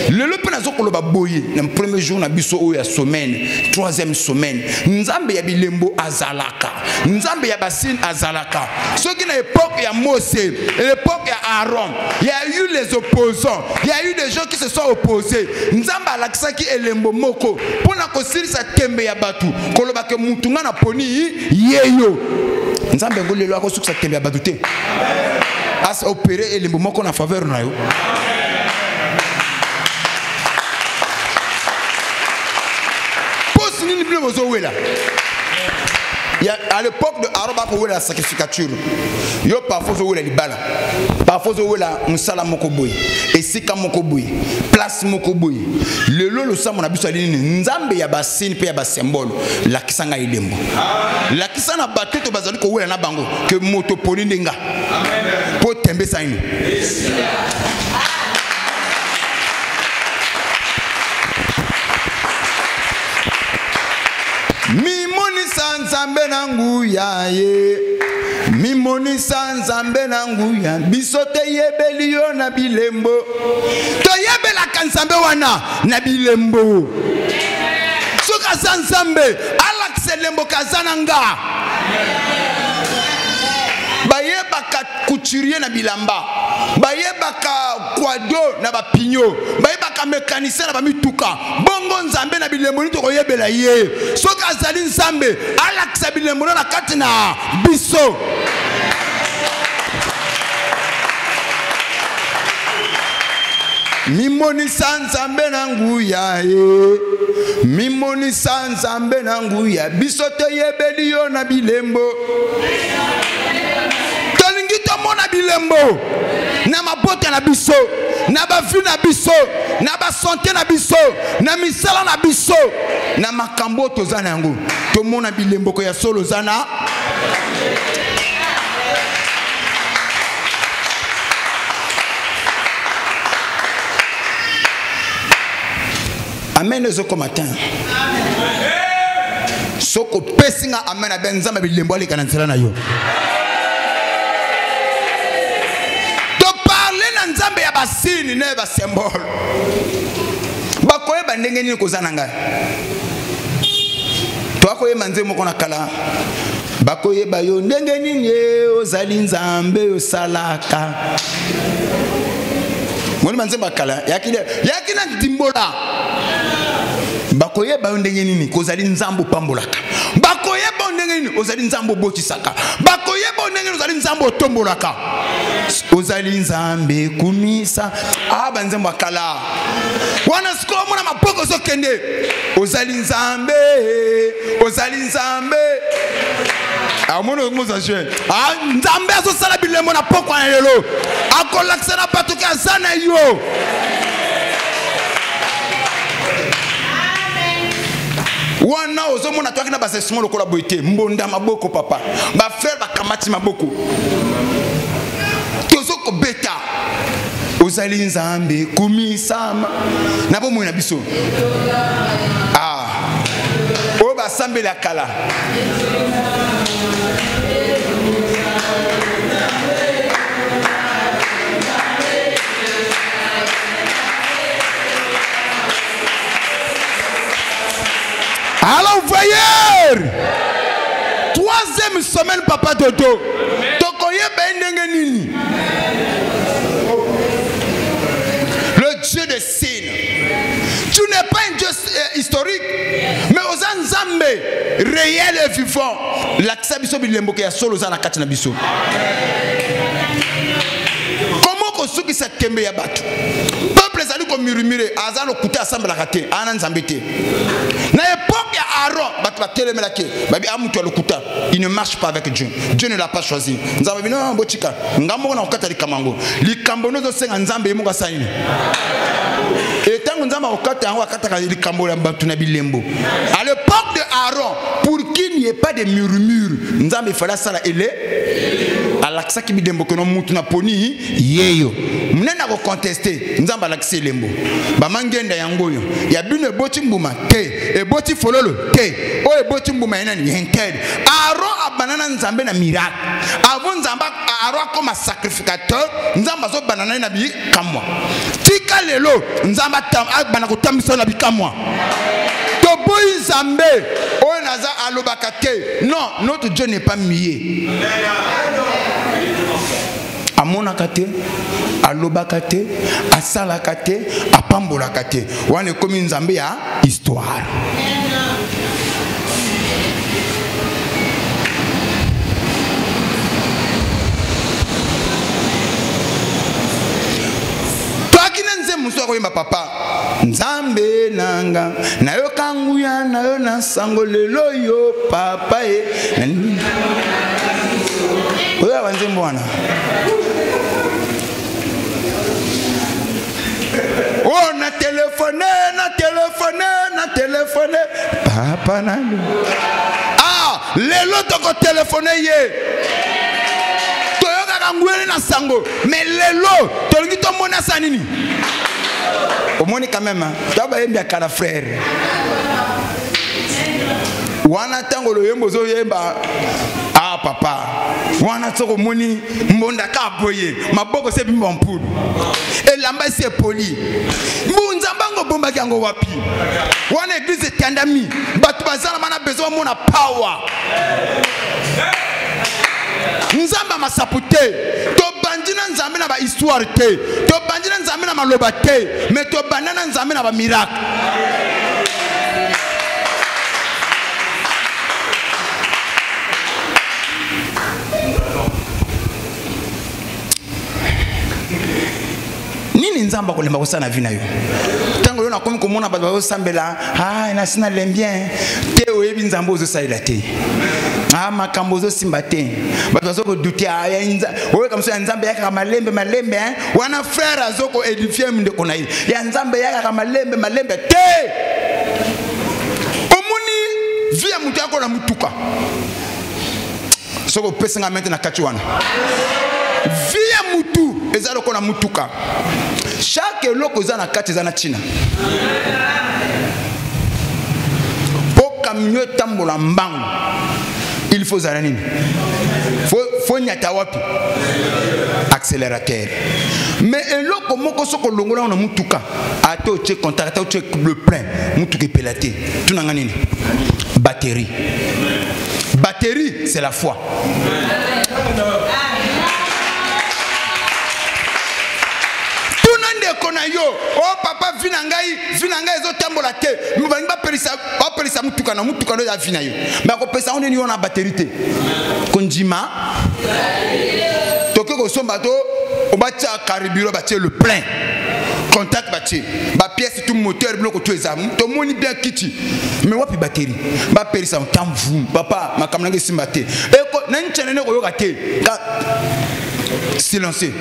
lelo pena zokoloba boye na premier jour na biso oyo ya semaine troisième semaine nzambe ya bilembo azalaka nzambe ya basine azalaka soki na époque ya Mose l'époque ya Aaron il y a eu les opposants il y a eu des gens qui se sont opposés nzambe alakisaki elembo moko pona kosilisa tembe ya batu koloba ke mutu ngana poni yeyo nzambe ngolelo akosukisa tembe ya batu te as opérer elembo moko na faveur na yo posi nini bino bozowela à l'époque de Aaron bako wela sacrificature yo parfois zo wela libala parfois zo wela musala moko boy esika moko boy place moko boy lelo lo sa mona biso alini nzambe ya basine pe ya basymbole la kisanga ilembo la kisana bateto bazali ko wela na bango que moto poni ndenga amen po tembe sa ini mimoni sanzambe na nguya ye mimoni sanzambe na nguya bisote yebeli yo na bilembo to yebela kanzambe wana na bilembo suka sanzambe alakse lembo kazana nga bayebaka couturier na bilamba bayebaka kwado na bapinyo bayebaka mécanicien na bamituka bongo nzambe na bilembo ni to koyebela ye soka azali nzambe alakisa bilembo na kati na biso mimoni sanzambe na nguya ye mimoni sanzambe na nguya biso to yebeli yo na bilembo tolingi tomona bilembo na mabota na biso na bavu na biso na basante na biso na misala na biso na makambo tozana yango tomona bilembo ko ya solo zana amen ezoko matin soko pesinga amen abenzama bilembo alika na nzela na yo nzambe ya basini ne ba symbole bakoyeba ndenge nini kozana ngai to akoyeba nzembo kona kala bakoyeba yo ndenge nini ozali nzambe osalaka moni manzemba kala yakina ndimbola bakoyeba yo ndenge nini kozali nzambo pambolaka bakoyeba ndenge nini ozali nzambo botisaka bakoyeba ndenge nini ozali nzambo tombolaka ozali nzambe kumisa banzembo kala wana siko mona mapoko zo kende ozali nzambe amono ngoza je nzambe azo sala bilembo na poko na lelo akolakisa na patuka sana yo wana ozomona toaki na basesimo lokola boite mbonda maboko papa ba frère bakamati maboko tozoko beta ozali nzambe kumisama na bomwe na biso o ba sambela kala papa Dodo. Le Dieu de signes. Tu n'es pas un Dieu historique, mais aux Nzambe réel et vivant. L'accès biso bilembo ke ya solo za na kati na biso. Comment ko suki sa kembe ya batu? Peuple ezali ko murmurer azalo kuta assemble la kate ana Nzambe te. Na époque ya Aaron batu ba telemela ke babi amutu lokuta, il ne marche pas avec Dieu. Dieu ne l'a pas choisi. Nzambe bino botika ngambo na okata likamango. Likambo nozo senga Nzambe yemuka saini. Et tant que nous avons à l'époque de Aaron, pour qu'il n'y ait pas de murmures, nous avons fait ça à l'accès qui bidembo que nous moutons poni yeyo. Nous n'avons pas contesté. Nous avons l'accès lembo. Bamangenda yangoyo. Ya bine boti mbuma te. E boti fololo te. O e boti mbuma ina ni hented. Aaron a banana nzambe na miracle. Avant nzamba Aaron comme un sacrificateur, nzamba zo banana na bi kamwa. Tika lelo nzamba tam bana ko tamisa na bi kamwa. To boy nzambe o naza alobakate. Non, notre Dieu n'est pas muet. Amonakate, alobakate, asalakate, apambolakate. Wane komi nzambe ya histoire. Ma papa nzambe nanga na yo kanguya na yo na sango lelo yo papa e oya wanze mbwana oh na téléphone papa nalo ah lelo toko téléphone ye toyoka kanguya na sango mais lelo tolingi to mona sanini. Au moins quand même, d'abord il y a un frère. Wana tango lo yembo zo yemba ah papa. Wana tsoko moni mbonda ka boye. Maboko se bimba mpulu. Et lamba c'est poli. Mbunzamba ngo bomba kango wapi. Wana église tandami. Batu bazala mana besoin mona power. Nzamba masapute to bandina nzambe na ba histoire te to bandina nzambe na maloba te mais to bandana nzambe na ba miracle. Nini nzamba ko lemba ko sana vina yo tango yo na komi ko mona ba ba sambela ah na sina lembien te oyebi nzambe ozo saila te. Ah makambozo simbate bato bazoko douter aya inza owe kamso ya nzambe yaka malembe hein wana frère azoko édifier minde kona ile ya nzambe yaka malembe te omuni via mutu yako na mutuka soko pesenga maintenant na kati wana via mutu ezalo kona mutuka chaque loko za na kati za na china po camion tambola mbangu. Il faut zaranine. Faut nyata wapi. Accélérateur. Mais un loko moko soko longola on a mutuka. Ato che contact, ato che le plein. Mutuka pelaté. Tout nanganini. Batterie. Batterie, c'est la foi. Konayo, oh papa vinangai zo tambola te. Mbangi ba perisa mutuka na ya vinayo. Mais ko pesa on ni on a batterie te. Konjima. Toko ko somba to o ba tia carburant ba tia le plein. Contact ba tia. Ba pièce tout moteur bloco tout exam. To moni bien kiti. Mais wapi batterie. Ba perisa on tam vum. Papa makamnange simbate. E ko na nchenene ko yoka te. Silencé.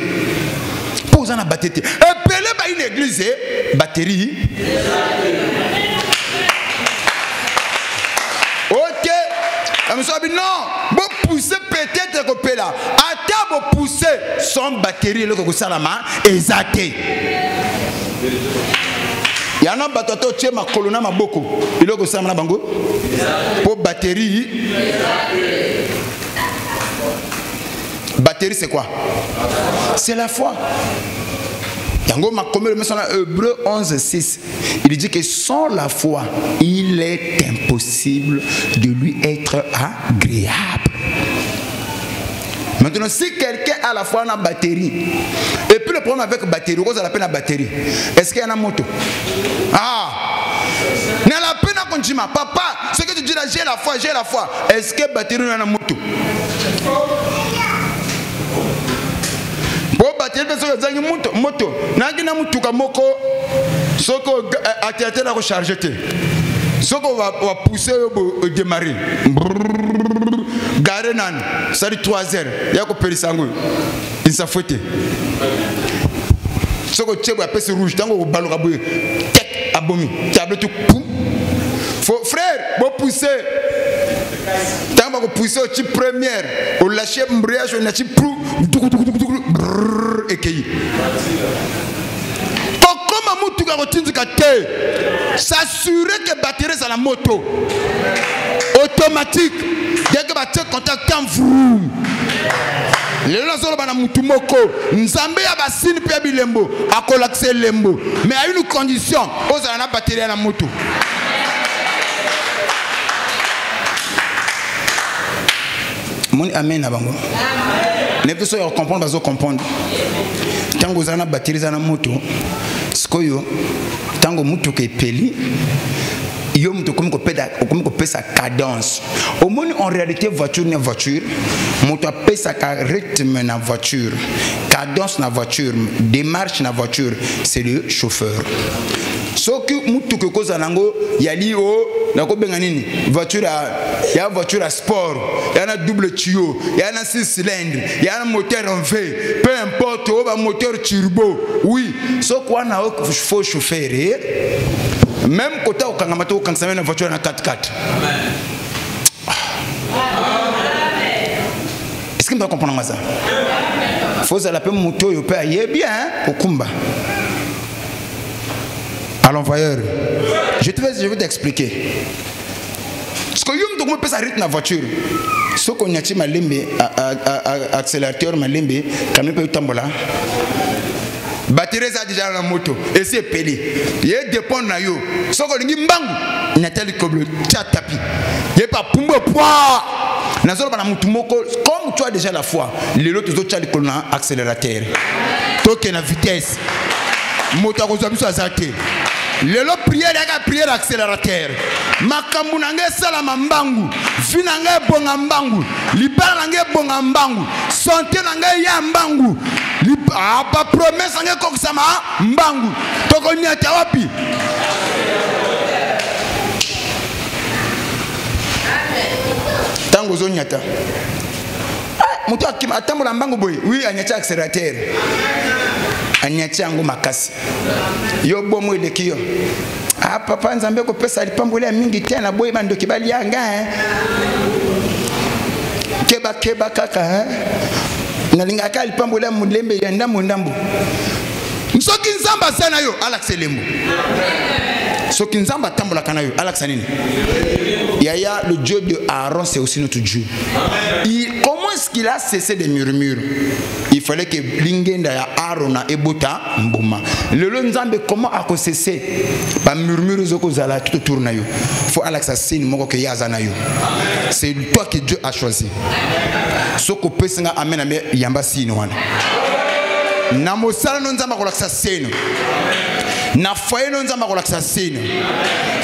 Posant la batterie. Et pelé par une église, batterie. Ok. Non. Vous poussez peut-être que pela. Attends, vous poussez son batterie. Le salama exacté. Il y en a batato tché ma colonna ma boko. Il est au salama bango. Pour batterie. Batterie c'est quoi? C'est la foi. Yango ma comme le message Hébreux 11:6. Il dit que sans la foi, il est impossible de lui être agréable. Maintenant, si quelqu'un a la foi en batterie, et puis le problème avec la batterie, vous avez la peine à batterie. Est-ce qu'il y a une moto? Ah! N'a la peine à continuer. Papa, ce que tu dis là, j'ai la foi, j'ai la foi. Est-ce que la batterie est une moto? Pour batterie, il y a une moto. N'a pas de moto comme moko. Ce qu'on a été rechargé. Ce qu'on va pousser au démarrer. Garé nan, ça dit 3 heures. Il y a un peu de sang. Il s'est fouetté. Ce que tu as fait rouge, tant qu'on ballon à bouillir. Tech à bomi. Tu as tout. Frère, vous poussez. Tant qu'on pousse au type première, au lâcher embrayage, on a type prou. Et qui s'assurer que batterie c'est la moto automatique dès que batterie contact quand vroom les gens bana mutu moko nzambe ya basine pe bilembo akolaxe lembo mais à une condition ozala na batterie na moto. Mon amen na bango ne peut pas comprendre bazo comprendre tango zana batterie za na moto skoyo tango mutu ke peli yo mutu comme ko pesa cadence au moins en réalité voiture na voiture mutu pesa ka rythme na voiture cadence na voiture démarche na voiture c'est le chauffeur. Soki mutu ke koza nango yali o na ko benga nini voiture ya voiture à sport ya na double tuyau ya na 6 cylindres ya na moteur en V peu importe o ba moteur turbo oui so quoi na faut chauffeur même côté au kangamato quand ça na voiture na 4x4. Est-ce que vous comprenez ça? Faut ça la peine moto yo pe aye bien au kumba. À l'envoyeur, je vais t'expliquer. Parce que yo me peut ça rythme la voiture. Ce qu'on a dit ma limbe accélérateur ma limbe quand même peut tambola. Batterie ça déjà la moto et c'est pelé. Il dépend na yo. Ce qu'on dit mbangu n'attend comme tcha tapi. Il pas pumbo poids. Nazolo bana mutu moko comme tu as déjà la foi. Les autres tcha le colonna accélérateur. Toke na vitesse. Moto ko zabiso azate. Lelo prière ya prière accélérateur. Makambu nange sala mambangu, vi nange bonga mbangu, libala nange bonga mbangu, santé nange ya mbangu. Ba promesse nange kokisama mbangu. Toko nyata wapi? Tango zo nyata. Mutu akima atambo la mbangu boy. Oui, anyata accélérateur. Anyata ngo makasi. Yo bomo ile kiyo. Ah papa nzambe ko pesa alipambole mingi tena boy bando kibali yanga keba kaka nalinga ka alipambole mulembe yanda mundambo msoki nzamba sana yo alakselembo soki nzamba tambola kana yo alaksanini yaya le Dieu de Aaron c'est aussi notre Dieu. Comment est-ce qu'il a cessé de murmurer? Il fallait que lingenda ya Aaron a ebota mbuma le nzambe comment a cessé ba murmurer zoko zala tout autour na yo faut alaksasini moko ke yazana yo c'est toi que Dieu a choisi soko pesinga amen ame yamba sini wana na mosala no nzamba ko laksa seno na foye no nzamba ko laksa seno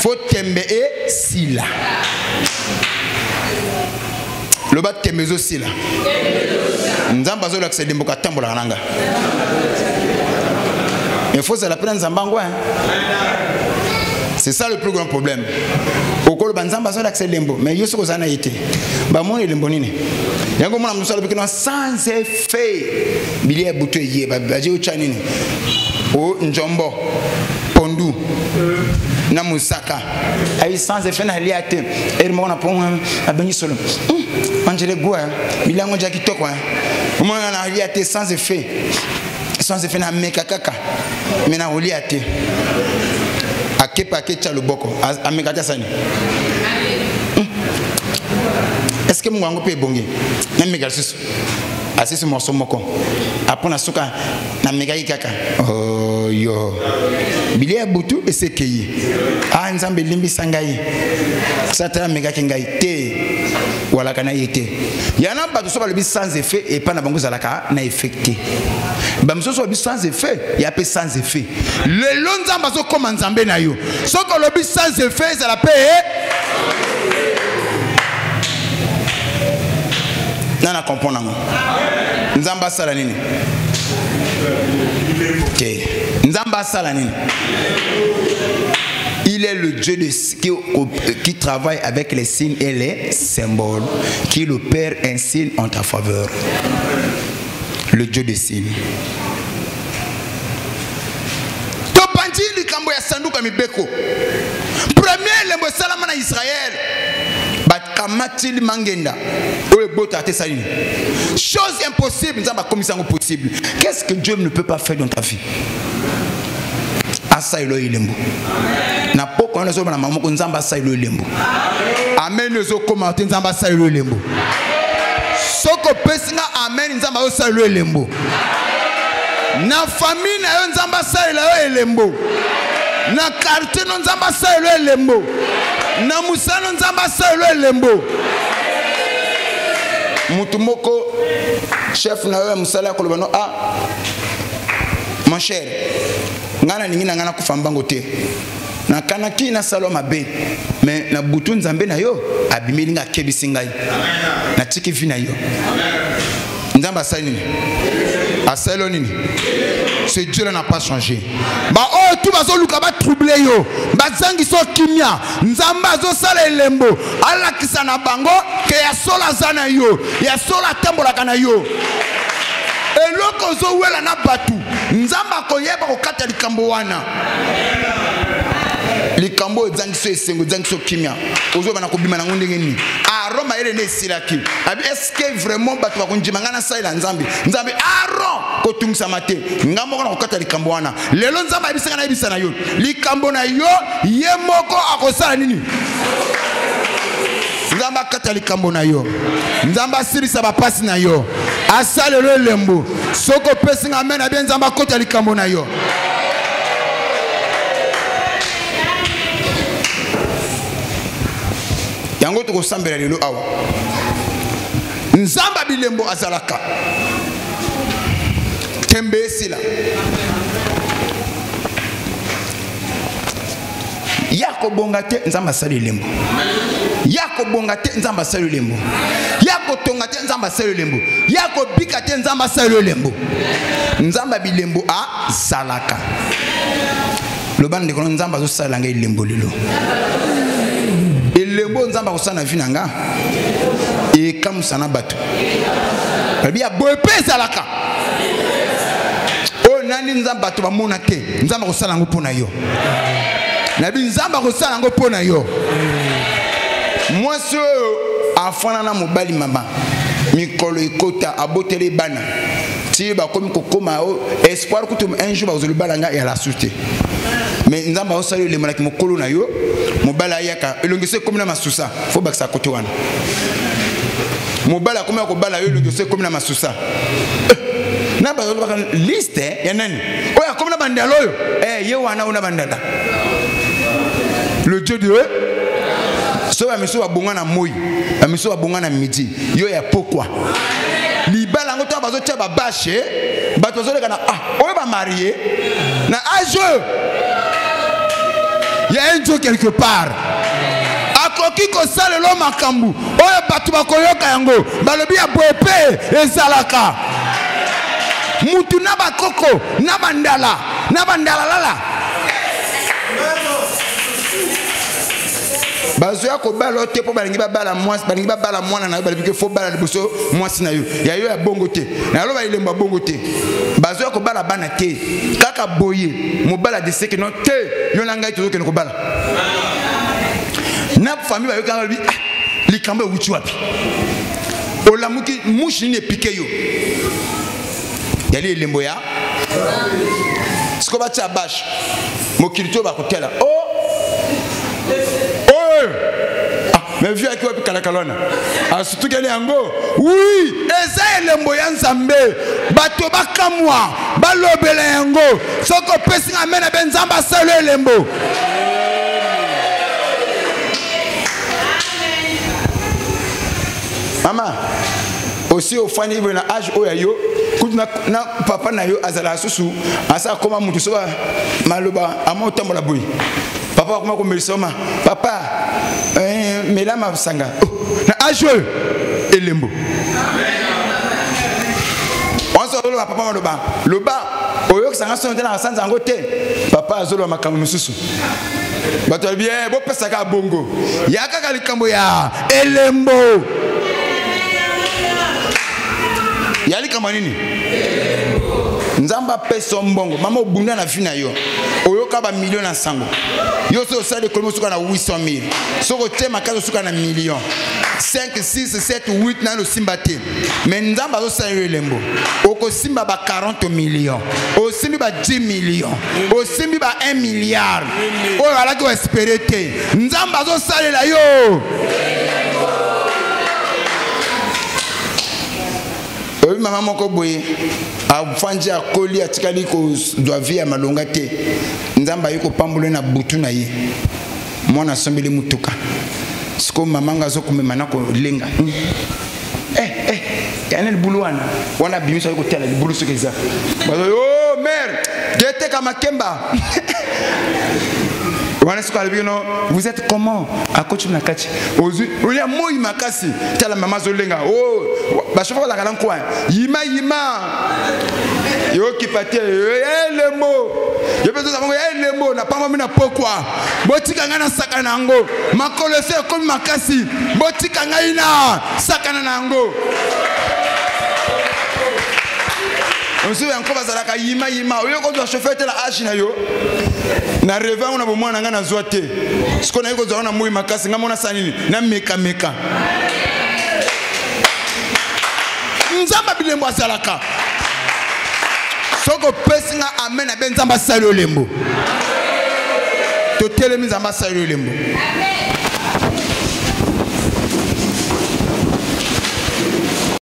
faut tembe e sila le bat temezo sila nzamba zo laksa dembo ka tambola nanga il faut ça la prendre nzamba ngwa. C'est ça le plus grand problème. Au col banzamba zo laksa dembo mais yo soko zana été ba mon lembo nini yango mona musala bikino sans effet bilia buto ye ba baje uchanini o njombo pondu na musaka ay sans effet na liate ermo na pon abeni solo angele gwa bilango ja kitoko mona na liate sans effet na mekakaka mena oliate akepa kecha luboko amekata sani. Est-ce que mon gango peut bonger? Même mégalsus. Assis morceau moko. Après na suka na megai kaka. Oh yo. Bilia butu et c'est qui? Ah nzambe limbi sangai. Sata mega kengai te. Voilà kana yete. Yana ba to so ba le sans effet et pas na bango zalaka na effecté. Ba mso so bi sans effet, ya pe sans effet. Le lonzamba zo comme nzambe na yo. So ko lo bi sans effet ça la paix. Nana comprendre ngo. Nzamba sala nini? OK. Nzamba sala nini? Il est le Dieu qui travaille avec les signes et les symboles, qui opère un signe en ta faveur. Le Dieu des signes. Topandi likambo ya sanduka mibeko. Premier lembo salama na Israël. Batkamati mangenda. Chose impossible, nous avons commis ça possible. Qu'est-ce que Dieu ne peut pas faire dans ta vie? Asa ilo ilembo. Na poko na zo na maman ko nzamba asa ilo ilembo. Amen zo commenter nzamba asa ilo ilembo. Soko pesinga amen nzamba asa ilo ilembo. Na famille na yo nzamba asa ilo ilembo. Na quartier no nzamba asa ilo ilembo. Na musano nzamba asa ilo ilembo. Mutumoko chef na yo musala ko lobano mon cher ngana ningina ngana kufambango te na kanaki na saloma be mais na butu nzambe na yo abimeli nga kebisi ngai na tiki vina yo nzamba sa nini aselo nini ce Dieu n'a pas changé ba oh tout bazo luka ba troubler yo bazangi so kimia nzamba zo sala elembo ala kisana bango ke ya sola zana yo ya sola tambola kana yo eloko zo wela na batu nzamba koyeba kokata likambo wana likambo ezangiso esengo ezangiso kimia ozo bana kobima na ngondenge ni aroma ele ne silaki abi est-ce que vraiment batu bakonjima ngana saila nzambe nzambe aro kotungisa mate ngambo kana kokata likambo wana lelo nzamba abisanga na ibisa na yo likambo na yo ye moko akosala nini nzamba kata likambo na yo nzamba sirisa bapasi na yo asale le lembo soko pesinga amen abien nzamba kota likambo na yo yango to kosambela lelo awa nzamba bilembo azalaka tembe sila yako bonga te nzamba sali lembo yako bonga te nzamba sali lembo yako tonga te nzamba sali lembo yako bika te nzamba sali lembo nzamba bilembo a zalaka lobande kono nzamba zo sala ngai lembo lelo lembo nzamba kosana vinanga e kamusana bato babia boepe zalaka o nani nzamba to bamona te nzamba kosala ngo pona yo na bi nzamba kosala ngo pona yo mwasi afana na mobali mama mikolo ekota abotele bana ti ba komi kokoma espoir kutu un jour bazolo balanga ya la sûreté mais nzamba osali le malaki mokolo na yo mobala yaka elongese komi na masusa fo bakisa kote wana mobala komi ko bala yo elongese komi na masusa na ba baka liste ya nani oya komi na bandalo yo ye wana una bandala le Dieu de so ba miso babonga na moi ba miso babonga na midi yo ya pourquoi libala ngo to bazo tia ba bâche bato zo le kana oyo ba marié na âge il y a un Dieu quelque part. Akoki ko sale lo makambu. Oyo batu bakoyoka yango. Balobi ya boepe ezalaka. Mutu na bakoko, na bandala lala. Bazoya ko balo te po balingi ba bala mwasi, balingi ba bala mwana na yo balingi ke fo bala liboso mwasi na yo. Ya yo ya bongo te. Na lo ba ilemba bongo te. Bazoya ko bala bana te. Kaka boye, mo bala de seke no te. Yo na ngai to ke no bala. Na famille ba yo ka bi likambo wuchi wapi. Olamuki mushi ne pique yo. Yali lembo ya. Siko ba cha bash. Mo kirito ba ko tela. Mais vu avec quoi kalakalona surtout qu'elle est ango oui eza elembo ya nzambe bato bakamwa balobela yango soko pesinga mena benzamba salo elembo Maman, aussi au fan il na âge oyayo, na papa na yo azala susu, asa comment mutu so maloba amo tambola boy. Papa comment ko melisoma, papa mela ma sanga. Na âge elembo. On se retrouve papa maloba. Loba oyo sanga sonte na sanza ngote. Papa azolo makambo mususu. Bato bien bo pesa ka bongo. Yaka kalikambo ya elembo. Yali kama nini? Nzamba peso mbongo. Mama obunda na fina yo. Oyoka ba million na sango. Yo so sale kolmo suka na 800,000. Soko tema kazo suka na million. 5, 6, 7, 8 na lo simba te. Mais nzamba zo sale lembo. Oko simba ba 40 millions. O simbi ba 10 millions. O simbi ba 1 milliard. O ala ko espérer te. Nzamba zo sale la yo. Maman moko boye afanje akoli atikali ko doit via malonga te nzamba yiko pambule na butu na ye mwana sombele mutuka siko mama ngazo kumema na ko lenga yana libuluana wana bimisa yiko tela libulu sokeza oh mère gete kama kemba vous êtes comment à coach na kachi ozu olia moi makasi tala mama zolenga oh ba chauffeur la kalan quoi yima yo kipate le mot yo peut savoir le mot na pas na pourquoi botika ngana sakana ngo makolese comme makasi botika ngaina sakana nango. On se encore bazalaka yima oyo ko doit chauffeur tela ashina yo na rêve on a besoin na ngana zoate ce qu'on a ko zaona moi makasi ngamona sanini na meka nzamba bilembo azalaka soko pesinga amen na ben nzamba salo lembo to telemi nzamba salo lembo.